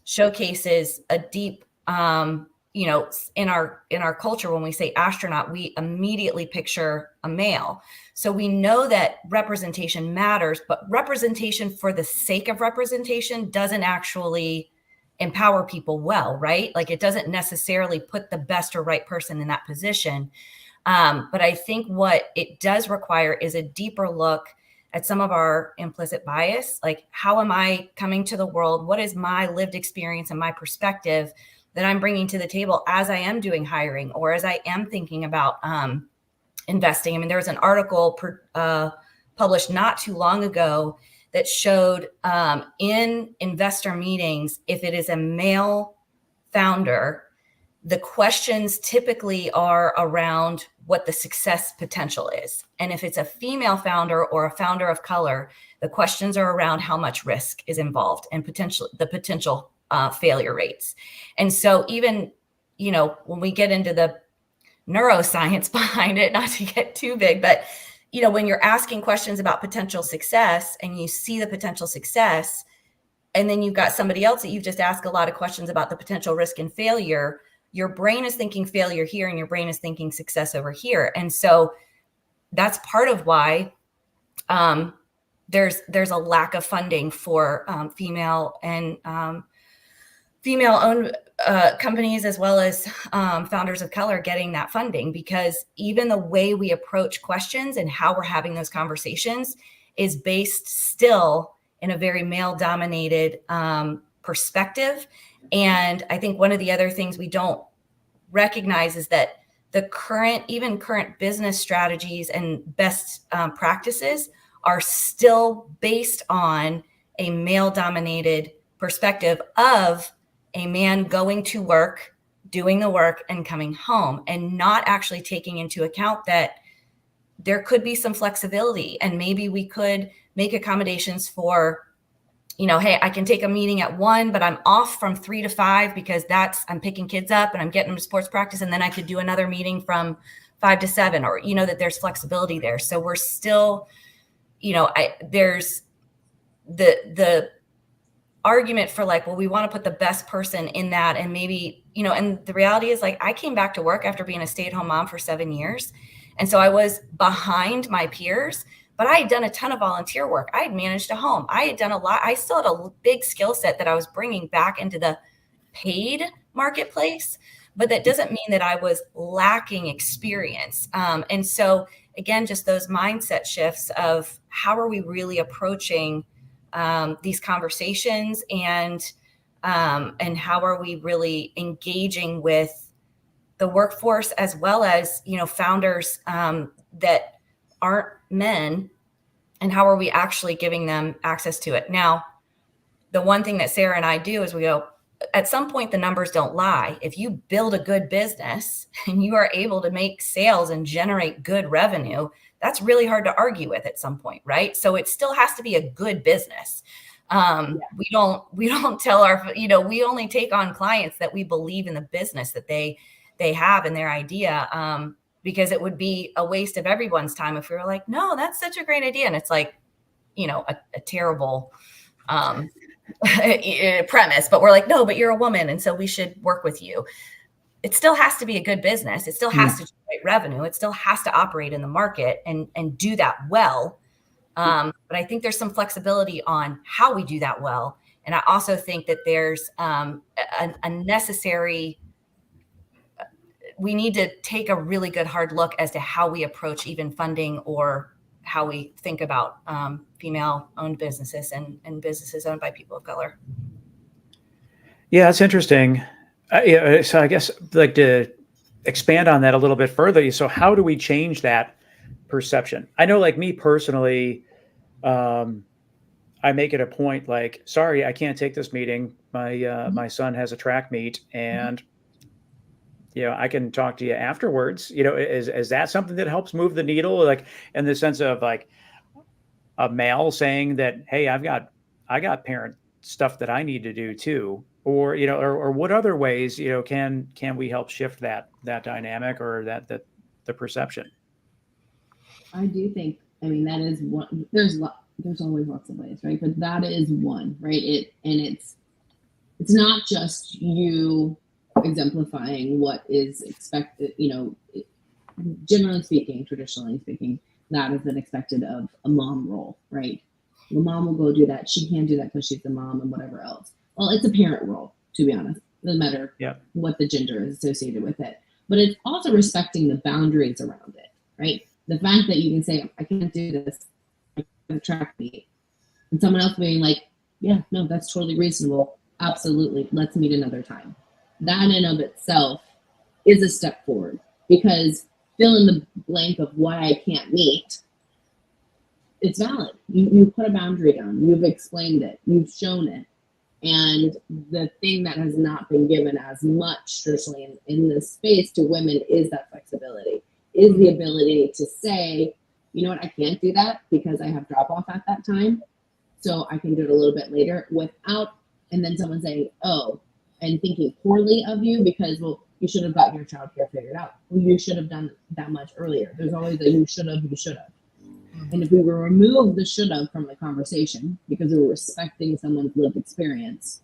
Speaker 3: showcases a deep, in our culture, when we say astronaut, we immediately picture a male. So we know that representation matters, but representation for the sake of representation doesn't actually empower people well, right? Like it doesn't necessarily put the best or right person in that position. But I think what it does require is a deeper look at some of our implicit bias. Like, how am I coming to the world? What is my lived experience and my perspective that I'm bringing to the table as I am doing hiring or as I am thinking about investing? I mean, there was an article published not too long ago that showed in investor meetings, if it is a male founder, the questions typically are around what the success potential is. And if it's a female founder or a founder of color, the questions are around how much risk is involved and the potential failure rates. And so even, when we get into the neuroscience behind it, not to get too big, but, when you're asking questions about potential success and you see the potential success, and then you've got somebody else that you've just asked a lot of questions about the potential risk and failure, your brain is thinking failure here and your brain is thinking success over here. And so that's part of why there's a lack of funding for female and female-owned companies, as well as founders of color getting that funding, because even the way we approach questions and how we're having those conversations is based still in a very male-dominated perspective. And I think one of the other things we don't recognize is that the current business strategies and best practices are still based on a male-dominated perspective of a man going to work, doing the work, and coming home, and not actually taking into account that there could be some flexibility, and maybe we could make accommodations for, hey, I can take a meeting at 1, but I'm off from 3 to 5 because I'm picking kids up and I'm getting them to sports practice. And then I could do another meeting from 5 to 7, or, that there's flexibility there. So we're still, there's the argument for like, well, we want to put the best person in that. And maybe, and the reality is, like, I came back to work after being a stay-at-home mom for 7 years. And so I was behind my peers, but I had done a ton of volunteer work. I had managed a home. I had done a lot. I still had a big skill set that I was bringing back into the paid marketplace, but that doesn't mean that I was lacking experience. And so again, just those mindset shifts of how are we really approaching these conversations, and how are we really engaging with the workforce, as well as, founders that aren't men, and how are we actually giving them access to it? Now, the one thing that Sara and I do is we go, at some point, the numbers don't lie. If you build a good business and you are able to make sales and generate good revenue, that's really hard to argue with at some point, right? So it still has to be a good business. We don't tell our, we only take on clients that we believe in the business that they have and their idea, because it would be a waste of everyone's time if we were like, no, that's such a great idea. And it's like, a terrible premise, but we're like, no, but you're a woman. And so we should work with you. It still has to be a good business. It still has to generate revenue. It still has to operate in the market and do that well. But I think there's some flexibility on how we do that well. And I also think that there's a necessary, we need to take a really good hard look as to how we approach even funding or how we think about female-owned businesses and businesses owned by people of color.
Speaker 2: Yeah, that's interesting. So I guess I'd like to expand on that a little bit further. So how do we change that perception? I know, like me personally, I make it a point like, sorry, I can't take this meeting. My son has a track meet, and I can talk to you afterwards. Is that something that helps move the needle? Like in the sense of like a male saying that, hey, I got parent stuff that I need to do too. Or, or what other ways, can we help shift that dynamic or the perception?
Speaker 4: I do think, that is one, there's always lots of ways, right? But that is one, right? It's not just you exemplifying what is expected, generally speaking, traditionally speaking, that has been expected of a mom role, right? The mom will go do that. She can't do that because she's the mom and whatever else. Well, it's a parent role, to be honest. It doesn't matter what the gender is associated with it. But it's also respecting the boundaries around it, right? The fact that you can say, I can't do this, I can't track me. And someone else being like, yeah, no, that's totally reasonable. Absolutely. Let's meet another time. That in and of itself is a step forward, because fill in the blank of why I can't meet, it's valid. You put a boundary down. You've explained it. You've shown it. And the thing that has not been given as much traditionally in this space to women is that flexibility, is the ability to say, you know what, I can't do that because I have drop off at that time. So I can do it a little bit later without, and then someone saying, oh, and thinking poorly of you because, well, you should have gotten your childcare figured out. Well, you should have done that much earlier. There's always a you should have. And if we were remove the should have from the conversation because we were respecting someone's lived experience,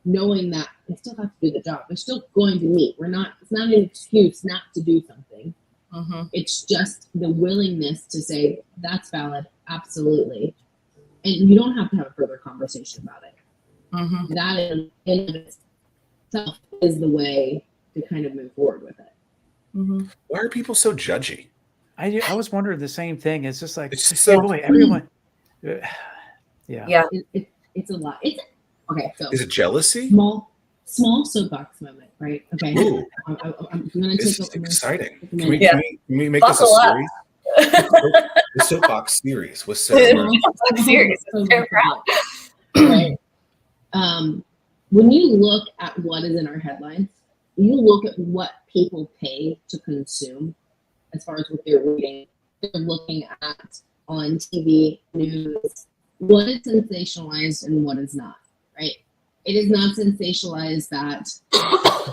Speaker 4: knowing that they still have to do the job, they're still going to meet. It's not an excuse not to do something. It's just the willingness to say, that's valid, absolutely. And you don't have to have a further conversation about it. That in itself is the way to kind of move forward with it.
Speaker 1: Why are people so judgy?
Speaker 2: I was wondering the same thing. It's just like,
Speaker 1: it's so
Speaker 2: boy, everyone.
Speaker 3: Yeah.
Speaker 4: It's a lot. Okay. So
Speaker 1: is it jealousy?
Speaker 4: Small soapbox moment, right? Okay.
Speaker 1: Ooh.
Speaker 4: I'm going to
Speaker 1: This
Speaker 4: take
Speaker 1: is exciting.
Speaker 4: a
Speaker 1: Can
Speaker 4: minute.
Speaker 1: we make this a series? The soapbox series with Sara.
Speaker 3: Serious. Very proud.
Speaker 4: Right. When you look at what is in our headlines, you look at what people pay to consume as far as what they're reading, they're looking at on TV, news, what is sensationalized and what is not, right? It is not sensationalized that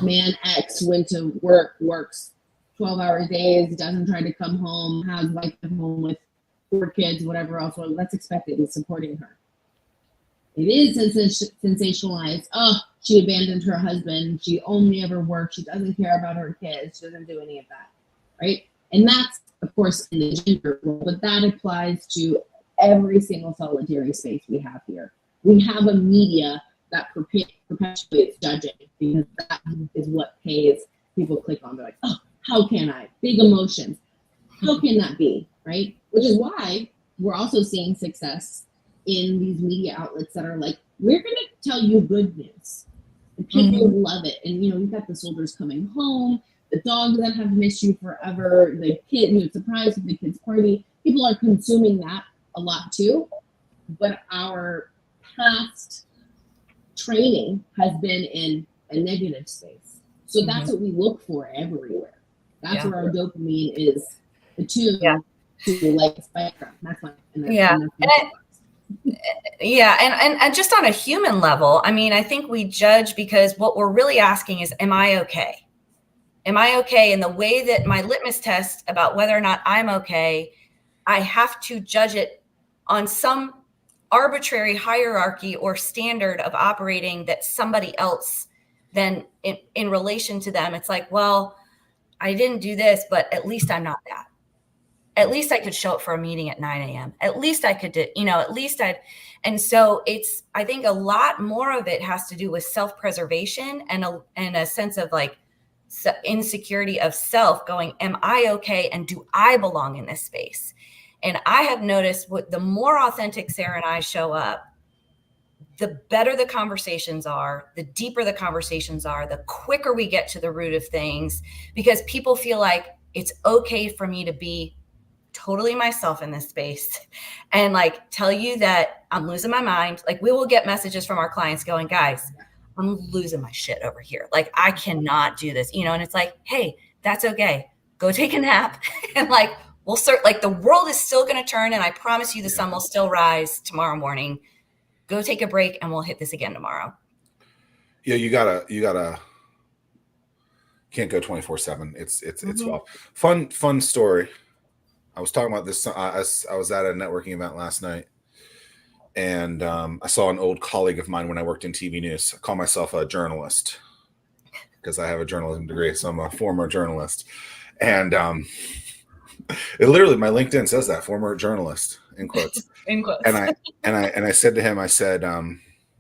Speaker 4: man X went to work, works 12-hour days, doesn't try to come home, has wife at home with 4 kids, whatever else. Well, that's expected. He's supporting her. It is sensationalized. Oh, she abandoned her husband. She only ever works. She doesn't care about her kids. She doesn't do any of that, right? And that's, of course, in the gender role, but that applies to every single solitary space we have here. We have a media that perpetuates judging because that is what pays people click on. They're like, oh, how can I? Big emotions. How can that be, right? Which is why we're also seeing success in these media outlets that are like, we're going to tell you good news. And people love it. And, you've got the soldiers coming home, the dogs that have missed you forever, the kid, surprise at the kid's party. People are consuming that a lot too. But our past training has been in a negative space. So that's what we look for everywhere. That's where our dopamine is attuned to, like, the spectrum. That's my
Speaker 3: Yeah. And just on a human level, I mean, I think we judge because what we're really asking is, am I okay? Am I okay? And the way that my litmus test about whether or not I'm okay, I have to judge it on some arbitrary hierarchy or standard of operating that somebody else then in relation to them. It's like, well, I didn't do this, but at least I'm not that. At least I could show up for a meeting at 9 a.m. At least I could do, at least and so I think a lot more of it has to do with self-preservation and a sense of like insecurity of self going, am I okay? And do I belong in this space? And I have noticed the more authentic Sara and I show up, the better the conversations are, the deeper the conversations are, the quicker we get to the root of things, because people feel like it's okay for me to be totally myself in this space and like tell you that I'm losing my mind. Like we will get messages from our clients going, guys, I'm losing my shit over here. Like I cannot do this, and it's like, hey, that's okay. Go take a nap. And like, like the world is still going to turn. And I promise you the sun will still rise tomorrow morning. Go take a break and we'll hit this again tomorrow.
Speaker 1: Yeah. You gotta, can't go 24/7. It's well, fun story. I was talking about this. I was at a networking event last night, and I saw an old colleague of mine when I worked in TV news. I call myself a journalist because I have a journalism degree, so I'm a former journalist. And it literally, my LinkedIn says that, former journalist, in quotes.
Speaker 3: In quotes.
Speaker 1: And I said to him, I said,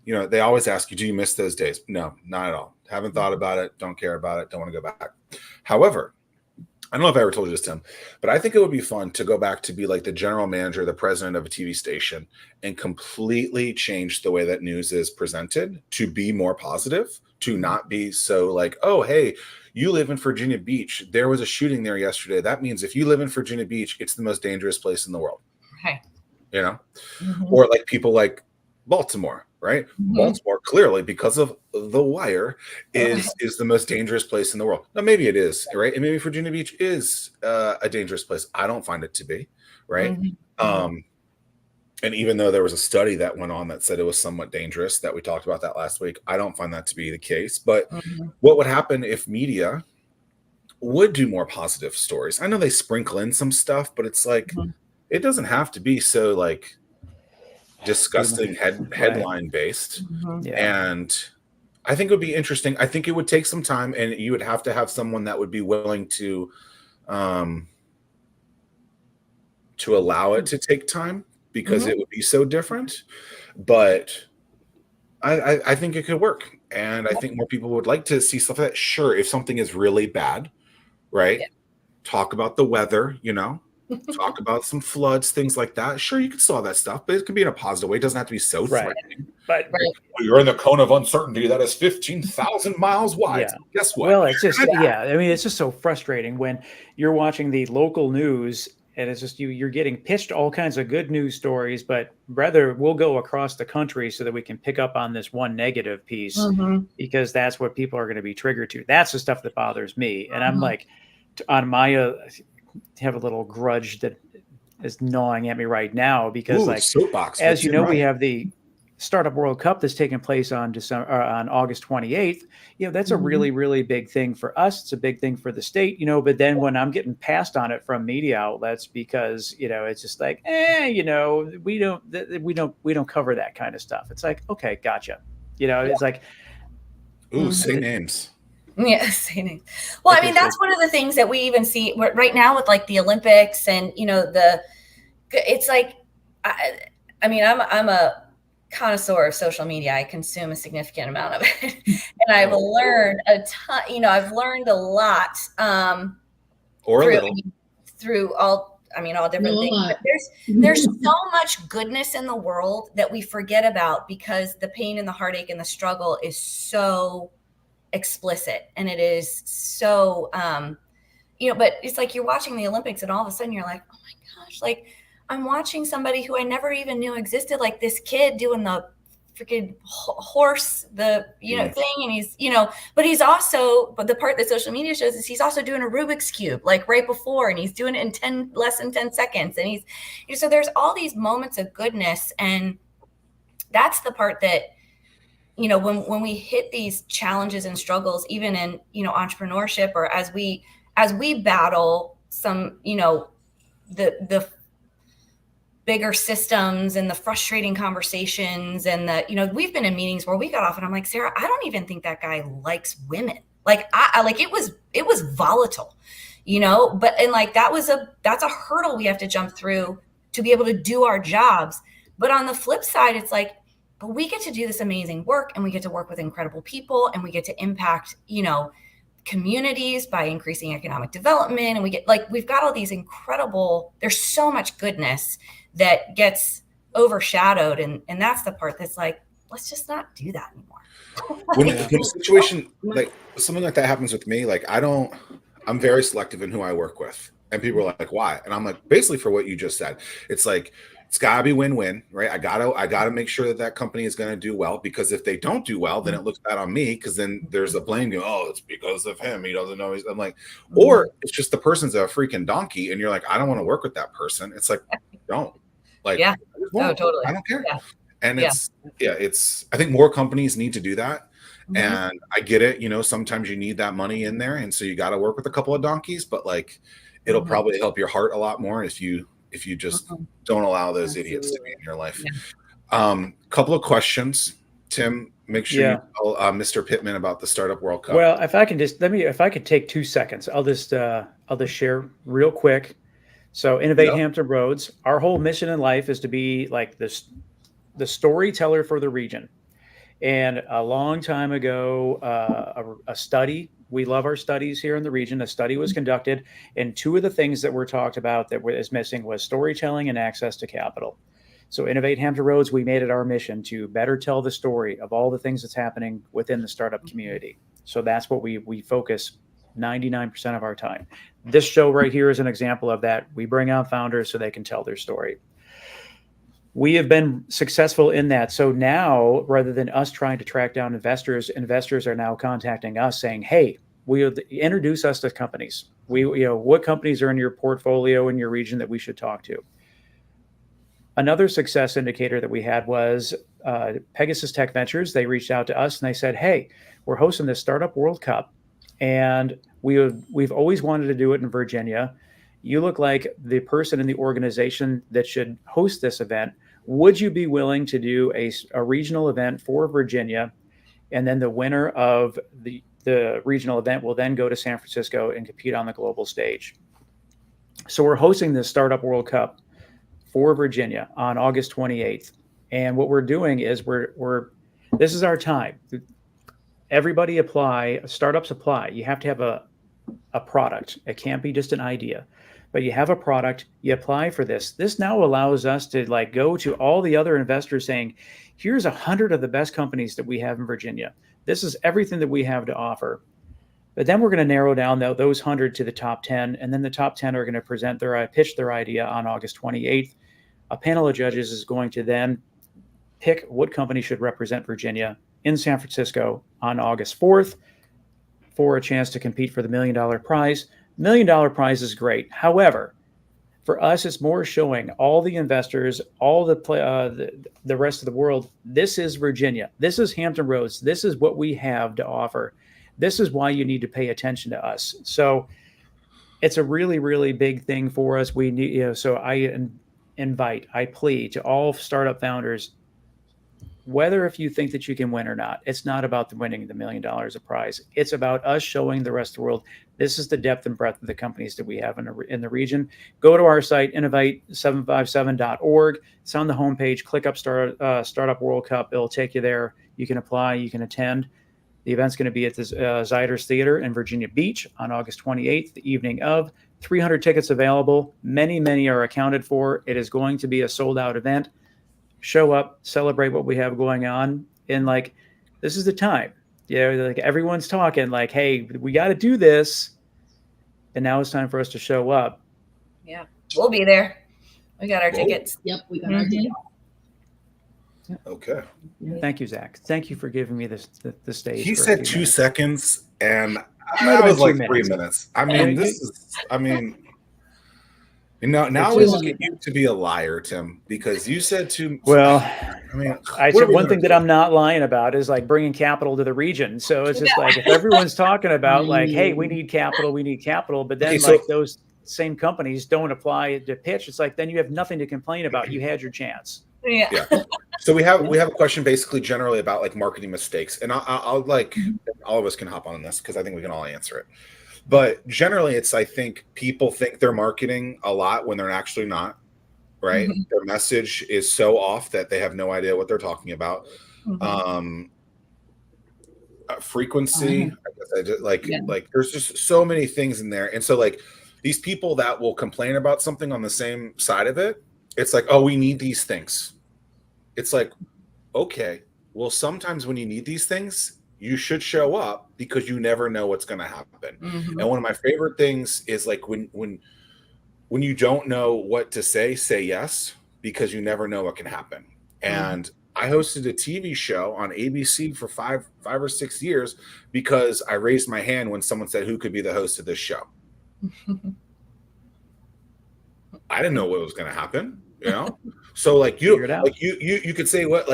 Speaker 1: they always ask you, do you miss those days? No, not at all. Haven't thought about it. Don't care about it. Don't want to go back. However, I don't know if I ever told you this, Tim, but I think it would be fun to go back to be like the general manager, the president of a TV station, and completely change the way that news is presented to be more positive, to not be so like, oh, hey, you live in Virginia Beach. There was a shooting there yesterday. That means if you live in Virginia Beach, it's the most dangerous place in the world.
Speaker 3: Right.
Speaker 1: Or like people like Baltimore. Right. Baltimore, clearly, because of The Wire, is the most dangerous place in the world. Now, maybe it is, right? And maybe Virginia Beach is a dangerous place. I don't find it to be, right? And even though there was a study that went on that said it was somewhat dangerous, that we talked about that last week, I don't find that to be the case. But what would happen if media would do more positive stories? I know they sprinkle in some stuff, but it's like, it doesn't have to be so like disgusting headline based. And I think it would be interesting. I think it would take some time, and you would have to have someone that would be willing to allow it to take time, because it would be so different. But I think it could work, and I think more people would like to see stuff like that. Sure, if something is really bad, right? Talk about the weather, talk about some floods, things like that. Sure, you can still have that stuff, but it can be in a positive way. It doesn't have to be so threatening.
Speaker 2: But
Speaker 1: you're in the cone of uncertainty that is 15,000 miles wide. Guess what?
Speaker 2: Well, it's just I mean, it's just so frustrating when you're watching the local news, and it's just you're getting pitched all kinds of good news stories, but rather we'll go across the country so that we can pick up on this one negative piece, because that's what people are going to be triggered to. That's the stuff that bothers me, and I'm like, on my have a little grudge that is gnawing at me right now, because
Speaker 1: soapbox.
Speaker 2: As you know, we have the Startup World Cup that's taking place on August 28th. That's a really, really big thing for us. It's a big thing for the state, but then when I'm getting passed on it from media outlets, because, it's just like, we don't cover that kind of stuff. It's like, okay, gotcha. It's like,
Speaker 1: say names.
Speaker 3: Yeah, same name. Well, I mean, that's one of the things that we even see right now with like the Olympics, and it's like, I mean, I'm a connoisseur of social media. I consume a significant amount of it, and I've learned a ton. I've learned a lot. Through all different things. But there's so much goodness in the world that we forget about, because the pain and the heartache and the struggle is so explicit, and it is so but it's like you're watching the Olympics and all of a sudden you're like, oh my gosh, like I'm watching somebody who I never even knew existed, like this kid doing the freaking horse, the thing, and he's but he's also, but the part that social media shows is he's also doing a Rubik's cube like right before, and he's doing it in less than 10 seconds, and he's so there's all these moments of goodness, and that's the part that, you know, when we hit these challenges and struggles, even in, you know, entrepreneurship, or as we battle some, you know, the bigger systems and the frustrating conversations, and the, you know, we've been in meetings where we got off and I'm like, Sarah, I don't even think that guy likes women. Like I like, it was volatile, you know, but, and like, that's a hurdle we have to jump through to be able to do our jobs. But on the flip side, it's like, but we get to do this amazing work, and we get to work with incredible people, and we get to impact, you know, communities by increasing economic development. And we get, like, we've got all these incredible, there's so much goodness that gets overshadowed. And that's the part that's like, let's just not do that anymore.
Speaker 1: When a situation like something like that happens with me, like I'm very selective in who I work with. And people are like, why? And I'm like, basically for what you just said. It's like, it's gotta be win-win, right? I gotta make sure that company is going to do well, because if they don't do well, then it looks bad on me, because then there's a blame game. Oh, it's because of him. He doesn't know. I'm like, or it's just the person's a freaking donkey, and you're like, I don't want to work with that person. It's like, don't. Like,
Speaker 3: Yeah. Oh, totally.
Speaker 1: I don't care.
Speaker 3: Yeah.
Speaker 1: And it's I think more companies need to do that. And I get it, you know, sometimes you need that money in there, and so you got to work with a couple of donkeys, but like, it'll probably help your heart a lot more if you just don't allow those idiots to be in your life. Couple of questions, Tim. Make sure you tell Mr. Pittman about the Startup World Cup.
Speaker 2: Well, if I can just if I could take 2 seconds, I'll just share real quick. So, Innovate Hampton Roads. Our whole mission in life is to be like the storyteller for the region. And a long time ago, a study. We love our studies here in the region. A study was conducted, and 2 of the things that were talked about that is missing was storytelling and access to capital. So Innovate Hampton Roads, we made it our mission to better tell the story of all the things that's happening within the startup community. So that's what we focus 99% of our time. This show right here is an example of that. We bring out founders so they can tell their story. We have been successful in that. So now, rather than us trying to track down investors are now contacting us saying, hey, introduce us to companies. What companies are in your portfolio in your region that we should talk to? Another success indicator that we had was Pegasus Tech Ventures. They reached out to us and they said, hey, we're hosting this Startup World Cup, and we've always wanted to do it in Virginia. You look like the person in the organization that should host this event. Would you be willing to do a regional event for Virginia? And then the winner of the regional event will then go to San Francisco and compete on the global stage. So we're hosting this Startup World Cup for Virginia on August 28th. And what we're doing is this is our time. Everybody apply, startups apply. You have to have a product. It can't be just an idea. But you have a product, you apply for this. This now allows us to like go to all the other investors saying, here's 100 of the best companies that we have in Virginia. This is everything that we have to offer. But then we're going to narrow down those 100 to the top 10. And then the top 10 are going to pitch their idea on August 28th. A panel of judges is going to then pick what company should represent Virginia in San Francisco on August 4th for a chance to compete for the $1 million prize. $1 million prize is great. However, for us, it's more showing all the investors, all the rest of the world, this is Virginia. This is Hampton Roads. This is what we have to offer. This is why you need to pay attention to us. So it's a really, really big thing for us. We need, so I I plead to all startup founders, whether if you think that you can win or not, it's not about winning the $1 million of prize. It's about us showing the rest of the world, this is the depth and breadth of the companies that we have in the region. Go to our site, innovate757.org. It's on the homepage. Click up Startup World Cup. It'll take you there. You can apply. You can attend. The event's going to be at the Ziders Theater in Virginia Beach on August 28th, the evening of. 300 tickets available. Many are accounted for. It is going to be a sold-out event. Show up, celebrate what we have going on. And like, this is the time. Like everyone's talking like, hey, we got to do this. And now it's time for us to show up.
Speaker 3: Yeah, we'll be there. We got our tickets.
Speaker 4: Yep, we got our tickets.
Speaker 1: Okay.
Speaker 2: Thank you, Zach. Thank you for giving me the stage.
Speaker 1: He said 2 seconds, and
Speaker 2: Might have
Speaker 1: I was
Speaker 2: been
Speaker 1: like 3 minutes. I mean, And now we look at you to be a liar, Tim, because you said to.
Speaker 2: Well,
Speaker 1: I mean,
Speaker 2: I said one thing that I'm not lying about is like bringing capital to the region. So it's just like if everyone's talking about like, hey, we need capital, but then like those same companies don't apply to pitch. It's like then you have nothing to complain about. You had your chance.
Speaker 3: Yeah.
Speaker 1: So we have a question basically generally about like marketing mistakes, and I'll like all of us can hop on this because I think we can all answer it. But generally, it's I think people think they're marketing a lot when they're actually not. Right, their message is so off that they have no idea what they're talking about. Frequency, I guess I just, like there's just so many things in there, and so like these people that will complain about something on the same side of it, it's like, oh, we need these things. It's like, okay, well, sometimes when you need these things, you should show up because you never know what's going to happen. And one of my favorite things is like when you don't know what to say yes, because you never know what can happen. And I hosted a TV show on ABC for five or 6 years because I raised my hand when someone said who could be the host of this show. I didn't know what was going to happen, you know? So like you could say what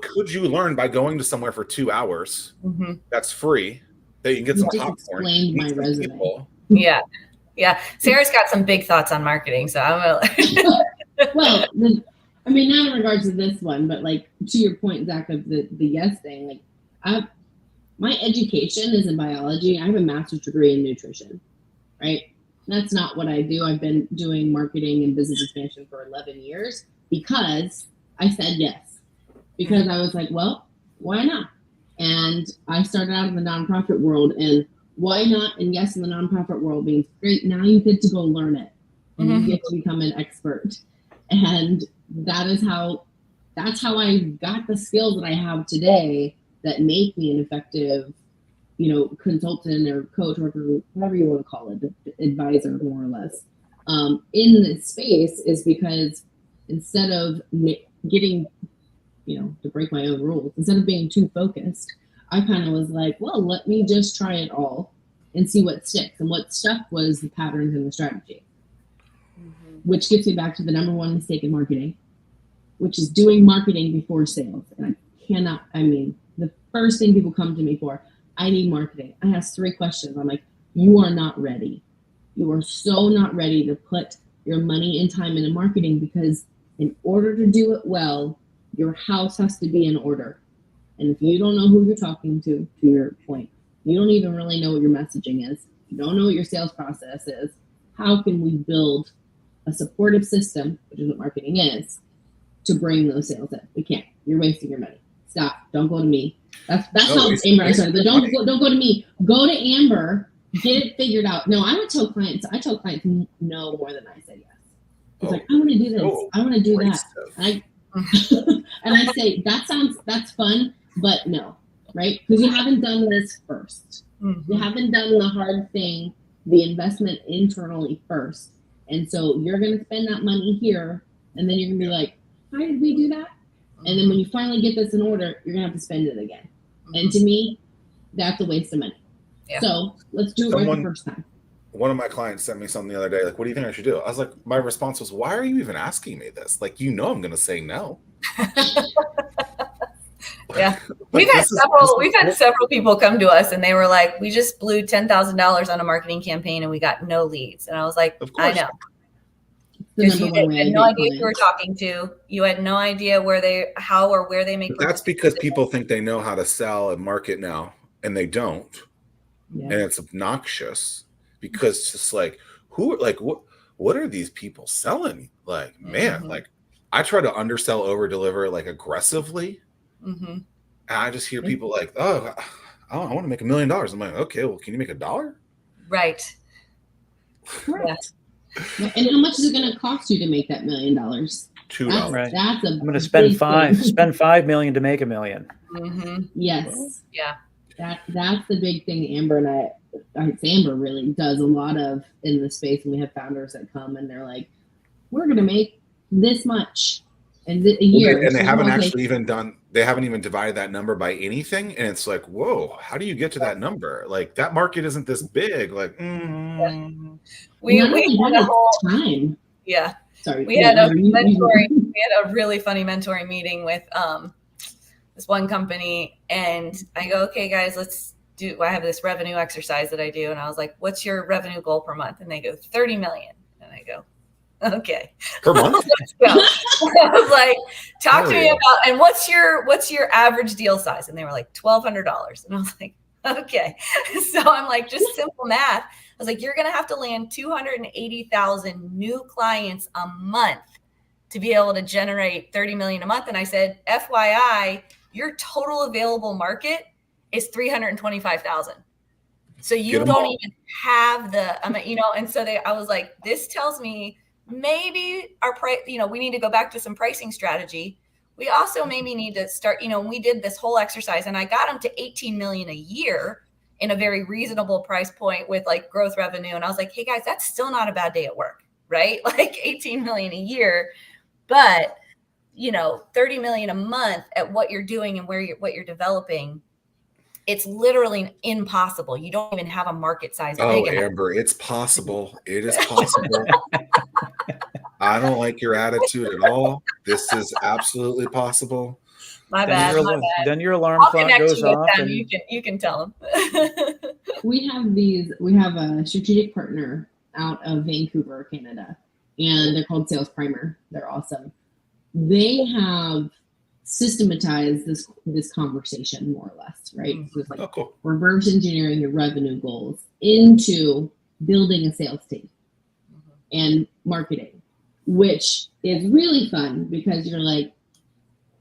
Speaker 1: could you learn by going to somewhere for 2 hours that's free that you can get some popcorn.
Speaker 4: My resume.
Speaker 1: People.
Speaker 3: Yeah. Sarah's got some big thoughts on marketing, so I'm gonna
Speaker 4: well, I mean, not in regards to this one, but like to your point, Zach, of the yes thing, like my education is in biology. I have a master's degree in nutrition, right? That's not what I do. I've been doing marketing and business expansion for 11 years because I said yes. Because I was like, well, why not? And I started out in the nonprofit world, and why not? And yes, in the nonprofit world means great. Now you get to go learn it, and you get to become an expert. And that's how I got the skills that I have today that make me an effective, consultant or coach or whatever you want to call it, advisor, more or less, in this space, is because instead of getting, to break my own rules, instead of being too focused, I kind of was like, well, let me just try it all and see what sticks. And what stuck was the patterns and the strategy, which gets me back to the number one mistake in marketing, which is doing marketing before sales. And the first thing people come to me for, I need marketing. I ask 3 questions. I'm like, you are not ready. You are so not ready to put your money and time into marketing, because in order to do it well, your house has to be in order. And if you don't know who you're talking to your point, you don't even really know what your messaging is, you don't know what your sales process is, how can we build a supportive system, which is what marketing is, to bring those sales in? We can't. You're wasting your money. Stop. Don't go to me. That's how Amber I started. But don't go to me. Go to Amber. Get it figured out. No, I don't tell clients. I tell clients no more than I say yes. It's like, I want to do this. I want to do that. And I say, that's fun, but no, right? Because you haven't done this first. You haven't done the hard thing, the investment internally first. And so you're going to spend that money here, and then you're going to be like, how did we do that? And then when you finally get this in order, you're going to have to spend it again. And to me, that's a waste of money. Yeah. So let's do it right the first time.
Speaker 1: One of my clients sent me something the other day, like, what do you think I should do? I was like, my response was, why are you even asking me this? Like, I'm going to say no.
Speaker 3: Yeah. We've had several people come to us and they were like, we just blew $10,000 on a marketing campaign and we got no leads. And I was like, I know. Because you had no idea who you were talking to. You had no idea where they make.
Speaker 1: That's because people think they know how to sell and market now, and they don't. Yeah. And it's obnoxious because it's just like, what are these people selling? Like, man, like I try to undersell, over deliver, like aggressively. And I just hear people like, oh, I want to make $1 million. I'm like, okay, well, can you make $1?
Speaker 3: Right.
Speaker 4: Correct. Yeah. And how much is it going to cost you to make that $1 million?
Speaker 1: $2.
Speaker 2: Right.
Speaker 4: I'm
Speaker 2: going to spend $5 million to make $1 million.
Speaker 4: Yes.
Speaker 3: Yeah.
Speaker 4: That's the big thing. Amber and Amber really does a lot of in the space, and we have founders that come and they're like, we're going to make this much. And a year.
Speaker 1: And they
Speaker 4: So
Speaker 1: haven't
Speaker 4: okay,
Speaker 1: actually they haven't even divided that number by anything. And it's like, whoa, how do you get to that number? Like, that market isn't this big. Like,
Speaker 3: we
Speaker 4: not only
Speaker 3: had
Speaker 4: that,
Speaker 3: a whole,
Speaker 4: it's time.
Speaker 3: yeah.
Speaker 4: Sorry.
Speaker 3: We had a mentoring, we had a really funny mentoring meeting with this one company, and I go, okay, guys, I have this revenue exercise that I do. And I was like, what's your revenue goal per month? And they go, 30 million. And I go, okay.
Speaker 1: per month?
Speaker 3: Let's go. I was like, talk to me about, and what's your average deal size? And they were like $1,200. And I was like, okay. So I'm like, just simple math. I was like, you're going to have to land 280,000 new clients a month to be able to generate 30 million a month. And I said, FYI, your total available market is 325,000. So you don't even have the, and so I was like, this tells me maybe our price, we need to go back to some pricing strategy. We also maybe need to start, we did this whole exercise and I got them to 18 million a year in a very reasonable price point with like growth revenue. And I was like, hey guys, that's still not a bad day at work, right? Like 18 million a year, but 30 million a month at what you're doing and what you're developing. It's literally impossible. You don't even have a market size.
Speaker 1: Oh, Amber, it's possible. It is possible. I don't like your attitude at all. This is absolutely possible.
Speaker 3: My bad.
Speaker 2: Then your alarm
Speaker 3: I'll
Speaker 2: clock goes off. And
Speaker 3: you can tell them.
Speaker 4: We have a strategic partner out of Vancouver, Canada, and they're called Sales Primer. They're awesome. They have systematized this conversation more or less, right? So it's like
Speaker 1: cool.
Speaker 4: Reverse engineering your revenue goals into building a sales team and marketing, which is really fun because you're like,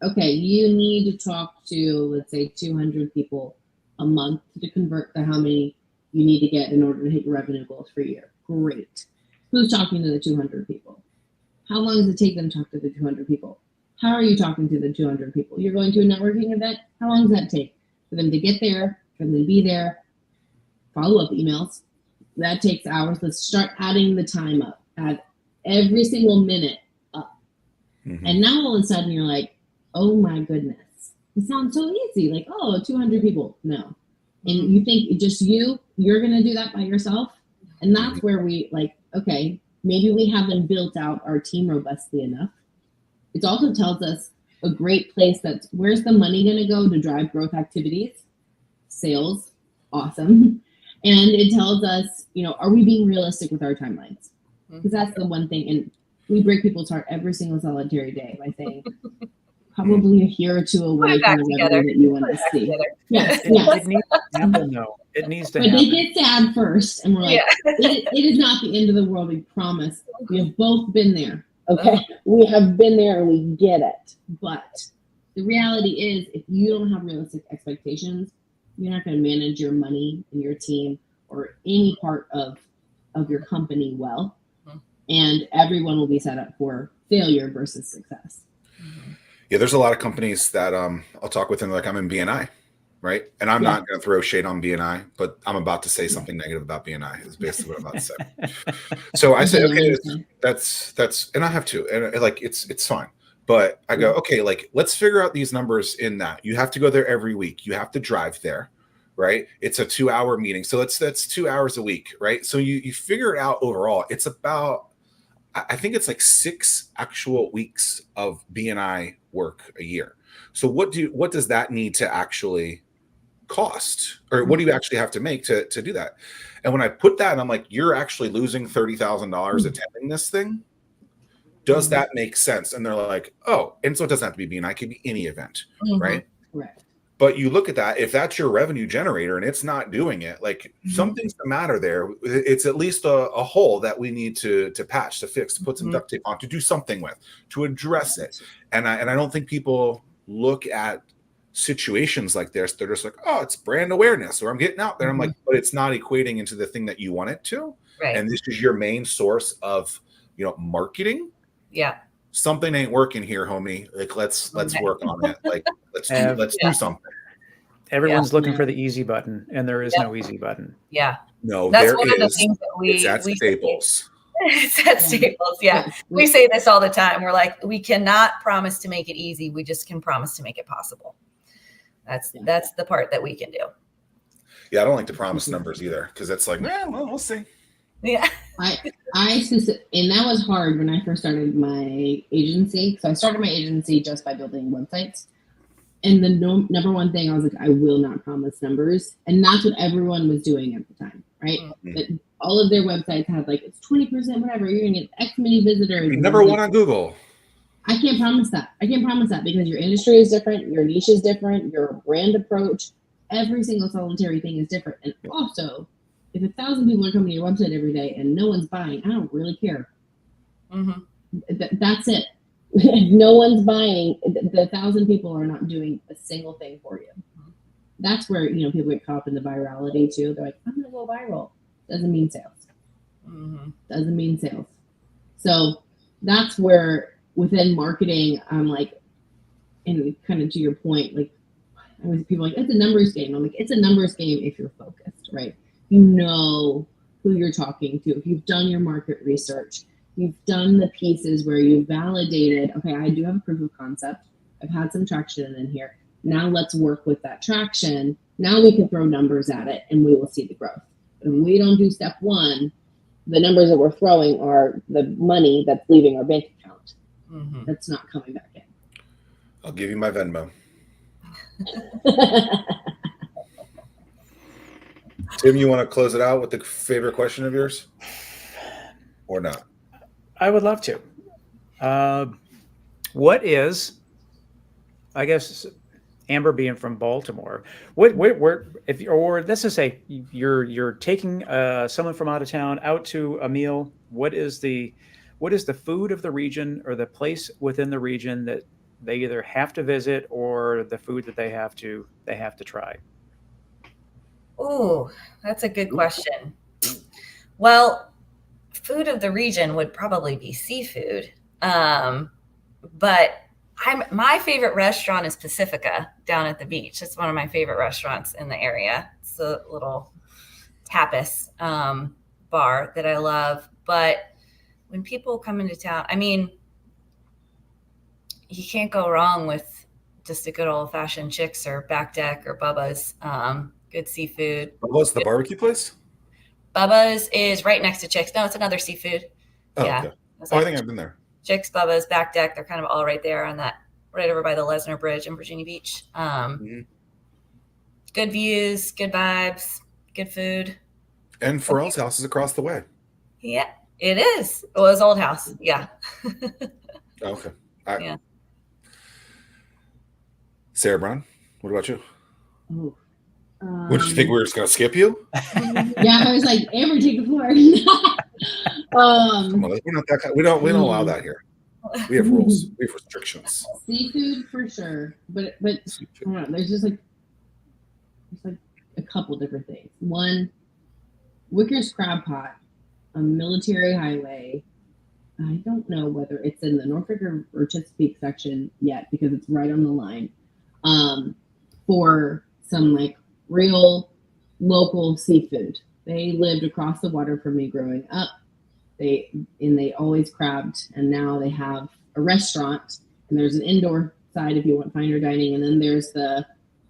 Speaker 4: okay, you need to talk to, let's say, 200 people a month to convert to how many you need to get in order to hit your revenue goals for a year. Great. Who's talking to the 200 people? How long does it take them to talk to the 200 people? How are you talking to the 200 people? You're going to a networking event. How long does that take for them to get there, for them to be there? Follow-up emails. That takes hours. Let's start adding the time up. Add every single minute up. Mm-hmm. And now all of a sudden you're like, oh my goodness. It sounds so easy. Like, 200 people. No. And you think just you're going to do that by yourself? And that's where we like, okay, maybe we haven't built out our team robustly enough. It also tells us a great place that's where's the money going to go to drive growth activities? Sales. Awesome. And it tells us, are we being realistic with our timelines? Because that's the one thing. And we break people's heart every single solitary day by saying, probably a year or two away from the revenue that you want to see. Yes.
Speaker 2: It needs to happen, though. It needs to happen.
Speaker 4: But they get sad first, and we're like, it is not the end of the world, we promise. We have both been there, okay? We have been there, and we get it. But the reality is, if you don't have realistic expectations, you're not going to manage your money and your team or any part of your company well. And everyone will be set up for failure versus success.
Speaker 1: Yeah, there's a lot of companies that I'll talk with them like I'm in BNI, right? And I'm not going to throw shade on BNI, but I'm about to say something negative about BNI is basically what I'm about to say. So I say, okay, that's, and I have to, and like it's fine. But I go, okay, like let's figure out these numbers in that. You have to go there every week. You have to drive there, right? It's a 2-hour meeting, so that's 2 hours a week, right? So you figure it out overall. It's about, I think it's like 6 actual weeks of BNI work a year. So what does that need to actually cost, or what do you actually have to make to do that? And when I put that, I'm like, you're actually losing $30,000 attending this thing. Does that make sense? And they're like, oh, and so it doesn't have to be BNI, it could be any event, right?
Speaker 4: Correct.
Speaker 1: But you look at that, if that's your revenue generator and it's not doing it, like something's the matter there. It's at least a hole that we need to patch, to fix, to put some duct tape on, to do something with, to address it. And I don't think people look at situations like this. They're just like, oh, it's brand awareness, or I'm getting out there. I'm like, but it's not equating into the thing that you want it to.
Speaker 3: Right.
Speaker 1: And this is your main source of, marketing.
Speaker 3: Yeah.
Speaker 1: Something ain't working here, homie. Like let's work on it. Like let's do something.
Speaker 2: Everyone's looking for the easy button, and there is no easy button.
Speaker 3: Yeah.
Speaker 1: No,
Speaker 3: that's
Speaker 1: there
Speaker 3: one of the
Speaker 1: is.
Speaker 3: things that
Speaker 1: It's at Staples.
Speaker 3: It's at Staples. Yeah. We say this all the time. We're like, we cannot promise to make it easy. We just can promise to make it possible. That's the part that we can do.
Speaker 1: Yeah, I don't like to promise numbers either because it's like, well, we'll see.
Speaker 3: Yeah.
Speaker 4: And that was hard when I first started my agency. So I started my agency just by building websites. And the number one thing I was like, I will not promise numbers. And that's what everyone was doing at the time, right?
Speaker 1: Mm-hmm.
Speaker 4: That all of their websites had like, it's 20%, whatever. You're going to get X many visitors.
Speaker 1: Number one on Google.
Speaker 4: I can't promise that. I can't promise that because your industry is different. Your niche is different. Your brand approach, every single solitary thing is different. And also, if 1,000 people are coming to your website every day and no one's buying, I don't really care.
Speaker 3: Mm-hmm.
Speaker 4: That's it. If no one's buying, the 1,000 people are not doing a single thing for you. That's where, people get caught up in the virality too. They're like, I'm going to go viral. Doesn't mean sales.
Speaker 3: Mm-hmm.
Speaker 4: Doesn't mean sales. So that's where within marketing, I'm like, and kind of to your point, like, people are like, it's a numbers game. I'm like, it's a numbers game if you're focused, right? You know who you're talking to. If you've done your market research, you've done the pieces where you've validated, okay, I do have a proof of concept. I've had some traction in here. Now let's work with that traction. Now we can throw numbers at it and we will see the growth. If we don't do step one, the numbers that we're throwing are the money that's leaving our bank account.
Speaker 3: Mm-hmm.
Speaker 4: That's not coming back in.
Speaker 1: I'll give you my Venmo. Tim, you want to close it out with the favorite question of yours? Or not?
Speaker 2: I would love to. What is, I guess, Amber being from Baltimore, or let's just say you're taking someone from out of town out to a meal. What is the food of the region or the place within the region that they either have to visit or the food that they have to try?
Speaker 3: Oh, that's a good question. Well, food of the region would probably be seafood. But my favorite restaurant is Pacifica down at the beach. It's one of my favorite restaurants in the area. It's a little tapas bar that I love. But when people come into town, I mean, you can't go wrong with just a good old fashioned Chicks or Back Deck or Bubba's. Good seafood.
Speaker 1: Bubba's the barbecue place?
Speaker 3: Bubba's is right next to Chicks. No, it's another seafood.
Speaker 1: Oh,
Speaker 3: yeah.
Speaker 1: Okay. I think I've been there.
Speaker 3: Chicks, Bubba's, Back Deck. They're kind of all right there on that, right over by the Lesnar Bridge in Virginia Beach. Good views, good vibes, good food.
Speaker 1: And Pharrell's house is across the way.
Speaker 3: Yeah, it is. Well, his old house. Yeah.
Speaker 1: Okay.
Speaker 3: Yeah.
Speaker 1: Sarah Brown, what about you?
Speaker 4: Ooh.
Speaker 1: What did you think we were just going to skip you?
Speaker 4: Yeah, I was like, Amber, take the floor.
Speaker 1: Come on, we're not that kind. We don't allow that here. We have rules. We have restrictions.
Speaker 4: Seafood for sure, but I don't know. There's like a couple different things. One, Wicker's Crab Pot on Military Highway. I don't know whether it's in the Norfolk or Chesapeake section yet because it's right on the line. For some like real local seafood. They lived across the water from me growing up. They always crabbed, and now they have a restaurant, and there's an indoor side if you want finer dining, and then there's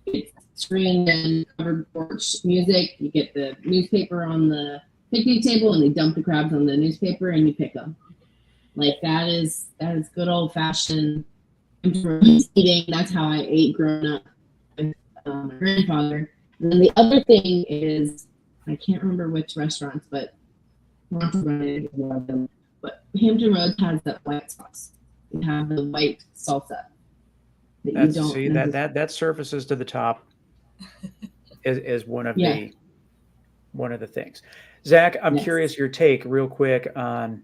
Speaker 4: it's screened and covered porch music. You get the newspaper on the picnic table, and they dump the crabs on the newspaper, and you pick them. Like that is good old fashioned eating. That's how I ate growing up with my grandfather. And then the other thing is, I can't remember which restaurants, but Hampton Roads has that white sauce. You have the white salsa.
Speaker 2: That surfaces to the top is one of the things. Zach, I'm curious your take real quick on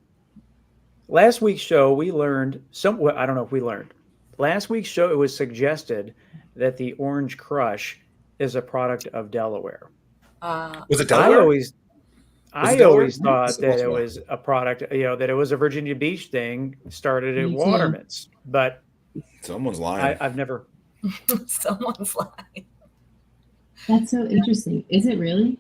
Speaker 2: last week's show. We learned I don't know if we learned. Last week's show, it was suggested that the Orange Crush is a product of Delaware.
Speaker 1: Was it Delaware?
Speaker 2: I always thought that it was a product, that it was a Virginia Beach thing started at Waterman's, but
Speaker 1: someone's lying.
Speaker 2: I've never.
Speaker 3: Someone's lying.
Speaker 4: That's so interesting. Is it really?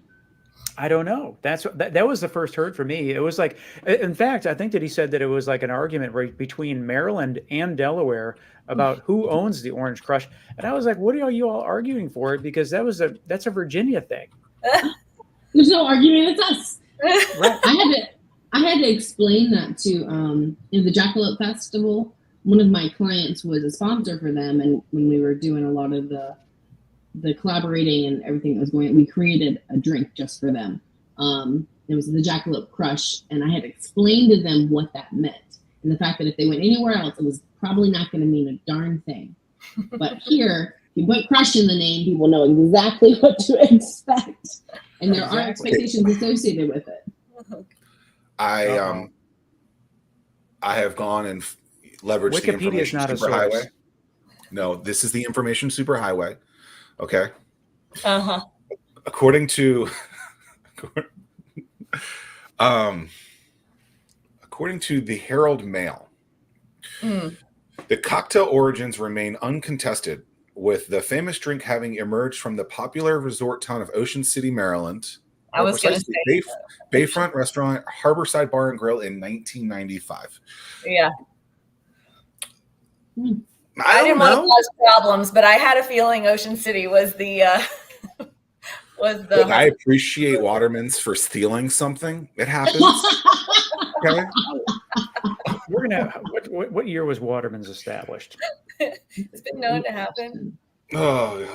Speaker 2: I don't know. That was the first heard for me. It was like, in fact, I think that he said that it was like an argument right between Maryland and Delaware about who owns the Orange Crush. And I was like, what are you all arguing for? Because that's a Virginia thing.
Speaker 4: There's no argument. It's us.
Speaker 2: Right.
Speaker 4: I had to explain that to in the Jackalope Festival. One of my clients was a sponsor for them, and when we were doing a lot of the collaborating and everything that was going on, we created a drink just for them. It was the Jackalope Crush, and I had explained to them what that meant, and the fact that if they went anywhere else, it was probably not going to mean a darn thing. But here, if you put Crush in the name, people know exactly what to expect, and there are expectations associated with it.
Speaker 1: I have gone and leveraged the
Speaker 2: Wikipedia is
Speaker 1: information
Speaker 2: not a
Speaker 1: superhighway.
Speaker 2: source.
Speaker 1: No, this is the information superhighway. Okay.
Speaker 3: Uh-huh.
Speaker 1: According to the Herald Mail, the cocktail origins remain uncontested, with the famous drink having emerged from the popular resort town of Ocean City, Maryland.
Speaker 3: I was going to say
Speaker 1: Bayfront Restaurant, Harborside Bar and Grill in 1995.
Speaker 3: Yeah.
Speaker 1: I
Speaker 3: didn't want to cause problems, but I had a feeling Ocean City was the
Speaker 1: Look, I appreciate Waterman's for stealing something. It happens. Okay.
Speaker 2: We're gonna. What year was Waterman's established?
Speaker 3: It's been known to happen.
Speaker 1: Oh,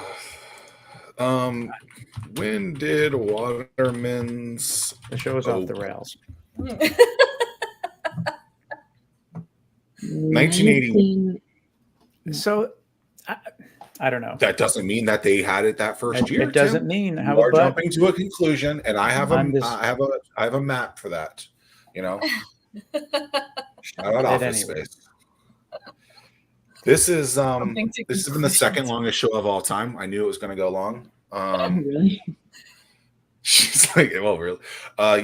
Speaker 1: when did Waterman's?
Speaker 2: The show is off the rails.
Speaker 1: 1980.
Speaker 2: So, I don't know.
Speaker 1: That doesn't mean that they had it that first year.
Speaker 2: It doesn't
Speaker 1: Tim.
Speaker 2: mean
Speaker 1: You
Speaker 2: how.
Speaker 1: are jumping to a conclusion, and I have
Speaker 2: I'm
Speaker 1: I have a map for that. You know, shout out Office Space. This is this has been the second longest show of all time. I knew it was going to go long.
Speaker 4: Really?
Speaker 1: She's like, well, really,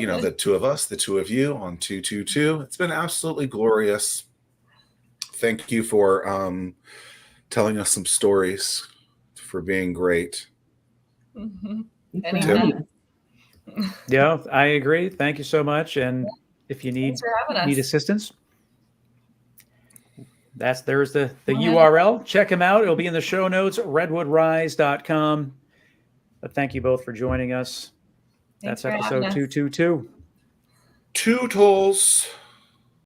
Speaker 1: you know, the two of us, the two of you on 222. It's been absolutely glorious. Thank you for telling us some stories, for being great.
Speaker 2: Yeah, I agree. Thank you so much. And if you need assistance, there's the URL. Check them out. It'll be in the show notes, RedwoodRISE.com. But thank you both for joining us. That's episode 222.
Speaker 1: Toodles.